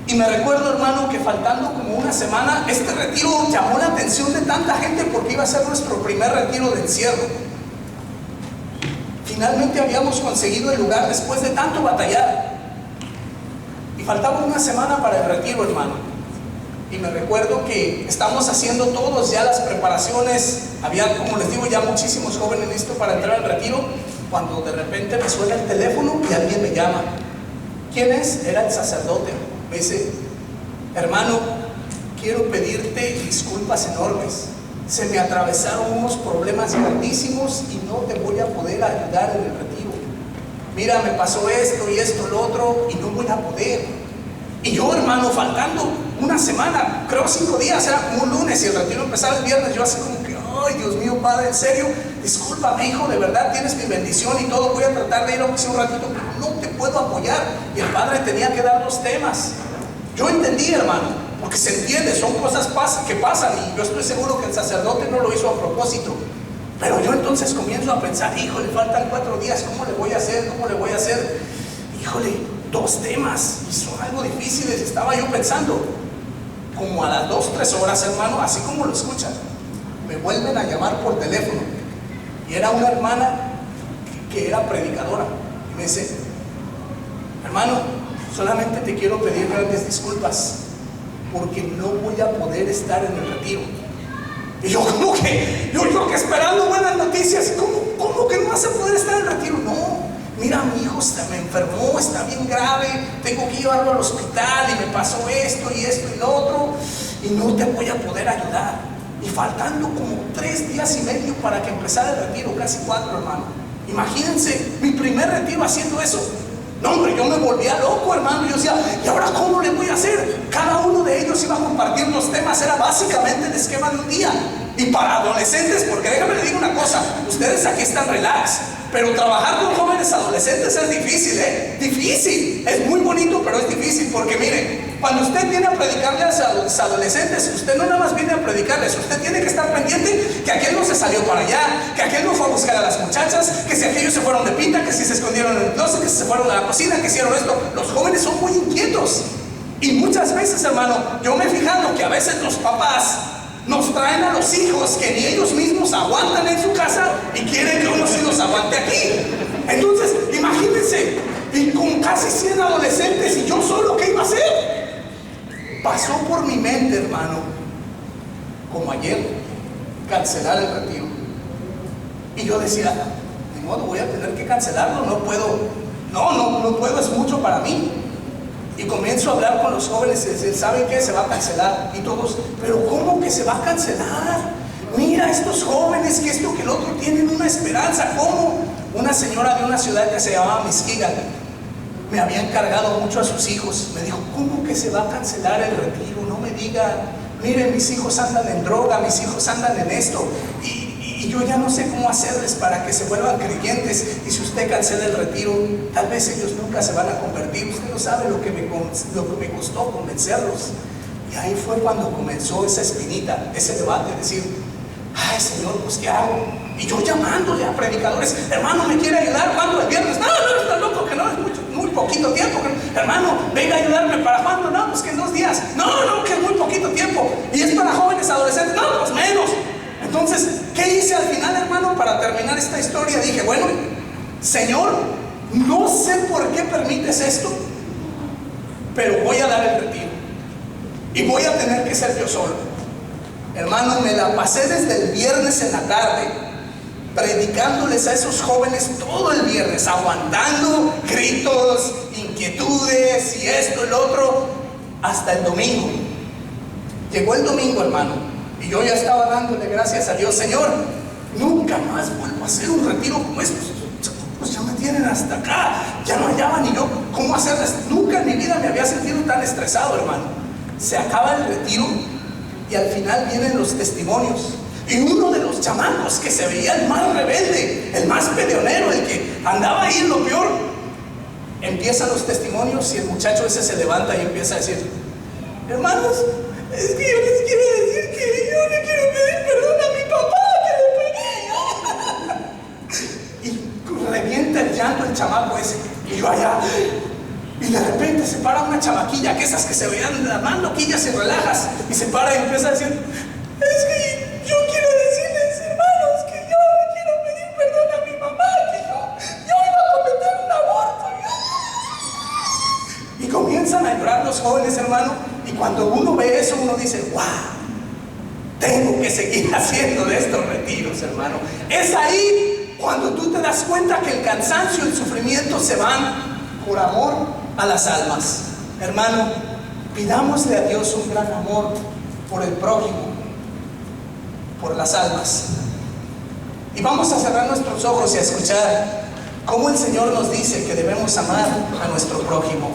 Y me recuerdo, hermano, que faltando como una semana, este retiro llamó la atención de tanta gente porque iba a ser nuestro primer retiro de encierro. Finalmente habíamos conseguido el lugar después de tanto batallar. Y faltaba una semana para el retiro, hermano. Y me recuerdo que estamos haciendo todos ya las preparaciones. Había, como les digo, ya muchísimos jóvenes listos para entrar al retiro, cuando de repente me suena el teléfono y alguien me llama. ¿Quién es? Era el sacerdote. Me dice: hermano, quiero pedirte disculpas enormes. Se me atravesaron unos problemas grandísimos y no te voy a poder ayudar en el retiro. Mira, me pasó esto y esto, lo otro, y no voy a poder. Y yo, hermano, faltando una semana, creo 5 días, era como un lunes y el retiro empezaba el viernes, yo así como que: ay, Dios mío, Padre, en serio, discúlpame, hijo, de verdad tienes mi bendición y todo, voy a tratar de ir aunque sea un ratito, pero no te puedo apoyar. Y el padre tenía que dar 2 temas. Yo entendí, hermano, porque se entiende, son cosas que pasan, y yo estoy seguro que el sacerdote no lo hizo a propósito. Pero yo entonces comienzo a pensar: híjole, faltan 4 días, ¿cómo le voy a hacer? ¿Cómo le voy a hacer? Híjole, 2 temas, y son algo difíciles. Estaba yo pensando. Como a las 2-3 horas, hermano, así como lo escuchan, me vuelven a llamar por teléfono, y era una hermana que era predicadora, y me dice: hermano, solamente te quiero pedir grandes disculpas porque no voy a poder estar en el retiro. Y yo, ¿cómo que? Yo que esperando buenas noticias, ¿cómo que no vas a poder estar en el retiro? No, mira, mi hijo me enfermó, está bien grave, tengo que llevarlo al hospital y me pasó esto y esto y lo otro. y no te voy a poder ayudar. Y faltando como 3 días y medio para que empezara el retiro, casi 4, hermano. Imagínense, mi primer retiro haciendo eso. No, hombre, yo me volvía loco, hermano. Yo decía, ¿y ahora cómo le voy a hacer? Cada uno de ellos iba a compartir los temas, era básicamente el esquema de un día. Y para adolescentes, porque déjame le digo una cosa, ustedes aquí están relax, pero trabajar con jóvenes adolescentes es difícil, difícil. Es muy bonito, pero es difícil, porque miren, cuando usted viene a predicarle a los adolescentes, usted no nada más viene a predicarles, usted tiene que estar pendiente que aquel no se salió para allá, que aquel no fue a buscar a las muchachas, que si aquellos se fueron de pinta, que si se escondieron en el closet, que si se fueron a la cocina, que hicieron esto. Los jóvenes son muy inquietos. Y muchas veces, hermano, yo me he fijado que a veces los papás nos traen a los hijos que ni ellos mismos aguantan en su casa y quieren que uno sí los aguante aquí. Entonces, imagínense, y con casi 100 adolescentes y yo solo, ¿qué iba a hacer? Pasó por mi mente, hermano, como ayer, cancelar el retiro. Y yo decía, de modo, voy a tener que cancelarlo, no puedo, no puedo, es mucho para mí. Y comienzo a hablar con los jóvenes y decir, ¿saben qué? Se va a cancelar. Y todos, ¿pero cómo que se va a cancelar? Mira, estos jóvenes, que esto, que el otro, tienen una esperanza. ¿Cómo? Una señora de una ciudad que se llamaba Mesquite me había encargado mucho a sus hijos. Me dijo, ¿cómo que se va a cancelar el retiro? No me diga, miren, mis hijos andan en droga, mis hijos andan en esto. Y yo ya no sé cómo hacerles para que se vuelvan creyentes. Y si usted cancela el retiro, tal vez ellos nunca se van a convertir. Usted no sabe lo que me costó convencerlos. Y ahí fue cuando comenzó esa espinita, ese debate, decir, ay, Señor, pues ¿qué hago? Y yo llamándole a predicadores, hermano, ¿me quiere ayudar? ¿Cuándo? ¿El viernes? No, está loco, que no, es muy poquito tiempo. Hermano, venga a ayudarme, ¿para cuándo? No, pues que en 2 días. No, que es muy poquito tiempo. Y es para jóvenes, adolescentes. No, pues menos. Entonces, ¿qué hice al final, hermano? Para terminar esta historia, dije, bueno, Señor, no sé por qué permites esto, pero voy a dar el retiro. Y voy a tener que ser yo solo. Hermano, me la pasé desde el viernes en la tarde, predicándoles a esos jóvenes todo el viernes, aguantando gritos, inquietudes y esto, el otro, hasta el domingo. Llegó el domingo, hermano. Y yo ya estaba dándole gracias a Dios, Señor, nunca más vuelvo a hacer un retiro como estos. Pues ya me tienen hasta acá, ya no hallaba ni yo cómo hacerles. Nunca en mi vida me había sentido tan estresado, hermano. Se acaba el retiro y al final vienen los testimonios. Y uno de los chamacos que se veía el más rebelde, el más peleonero, el que andaba ahí en lo peor, empiezan los testimonios y el muchacho ese se levanta y empieza a decir, hermanos, es que yo les quiero decir que yo le quiero pedir perdón a mi papá que le pegué. Y revienta el llanto el chamaco ese. Y yo allá. Y de repente se para una chamaquilla, que esas que se veían las más loquillas y relajas. Y se para y empieza a decir, es que yo quiero decirles, hermanos, que yo le quiero pedir perdón a mi mamá, que yo iba a cometer un aborto. Y comienzan a llorar los jóvenes, hermano. Y cuando uno ve eso, uno dice, wow, tengo que seguir haciendo de estos retiros, hermano. Es ahí cuando tú te das cuenta que el cansancio y el sufrimiento se van por amor a las almas. Hermano, pidámosle a Dios un gran amor por el prójimo, por las almas. Y vamos a cerrar nuestros ojos y a escuchar cómo el Señor nos dice que debemos amar a nuestro prójimo.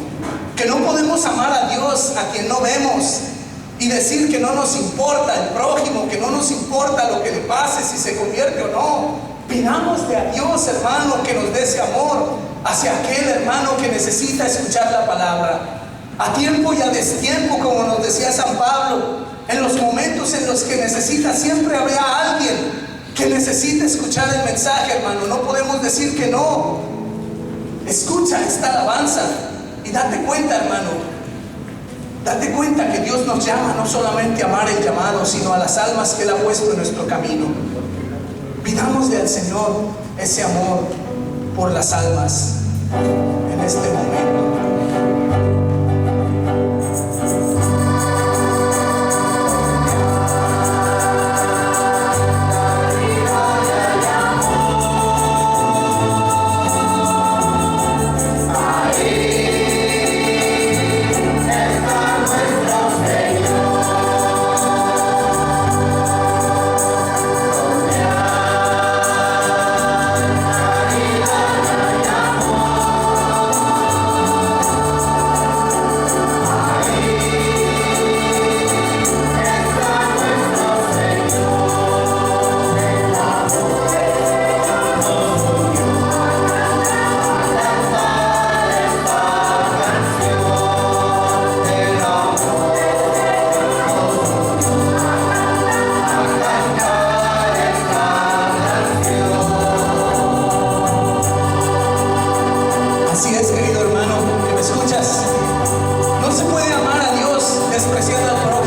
Que no podemos amar a Dios, a quien no vemos, y decir que no nos importa el prójimo, que no nos importa lo que le pase, si se convierte o no. Pidámosle a Dios, hermano, que nos dé ese amor hacia aquel hermano que necesita escuchar la palabra. A tiempo y a destiempo, como nos decía San Pablo, en los momentos en los que necesita, siempre habrá alguien que necesite escuchar el mensaje, hermano. No podemos decir que no. Escucha esta alabanza y date cuenta, hermano. Date cuenta que Dios nos llama no solamente a amar el llamado, sino a las almas que Él ha puesto en nuestro camino. Pidámosle al Señor ese amor por las almas en este momento. Ahí está nuestro Señor. Así es, querido hermano, que me escuchas. No se puede amar a Dios despreciando al prójimo.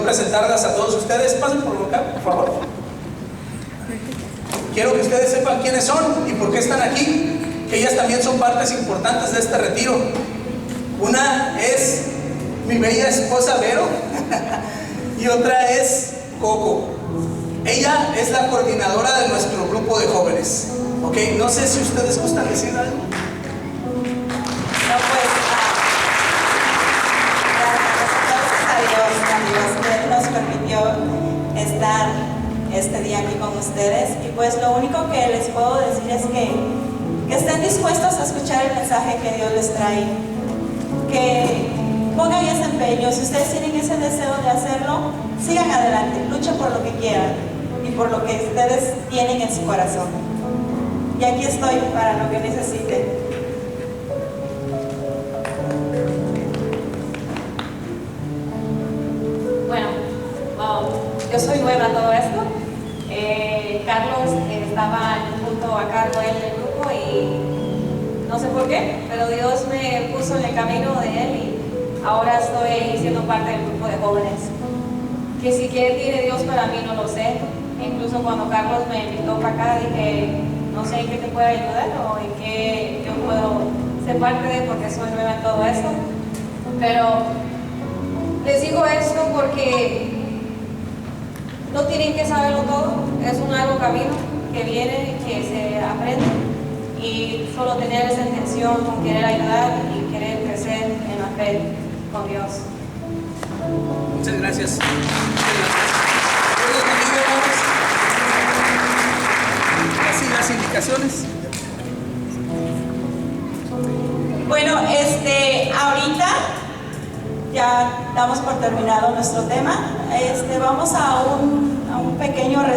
Presentarlas a todos ustedes. Pasen por acá, por favor. Quiero que ustedes sepan quiénes son y por qué están aquí, que ellas también son partes importantes de este retiro. Una es mi bella esposa Vero y otra es Coco. Ella es la coordinadora de nuestro grupo de jóvenes. Ok, no sé si ustedes gustan decir algo. No, pues, gracias a Dios que nos permitió estar este día aquí con ustedes. Y pues lo único que les puedo decir es que estén dispuestos a escuchar el mensaje que Dios les trae. Que pongan ese empeño. Si ustedes tienen ese deseo de hacerlo, sigan adelante, luchen por lo que quieran y por lo que ustedes tienen en su corazón. Y aquí estoy para lo que necesiten. Yo soy nueva a todo esto. Carlos estaba junto a cargo él del grupo y no sé por qué, pero Dios me puso en el camino de él y ahora estoy siendo parte del grupo de jóvenes. que si qué tiene Dios para mí no lo sé. Incluso cuando Carlos me invitó para acá dije, no sé en qué te puedo ayudar o en qué yo puedo ser parte de, porque soy nueva en todo esto. Pero les digo esto porque no tienen que saberlo todo, es un largo camino que viene, que se aprende, y solo tener esa intención con querer ayudar y querer crecer en la fe con Dios. Muchas gracias. ¿Recuerdan conmigo, hermanos? Así las indicaciones. Bueno, ahorita ya damos por terminado nuestro tema. Vamos a un pequeño receso.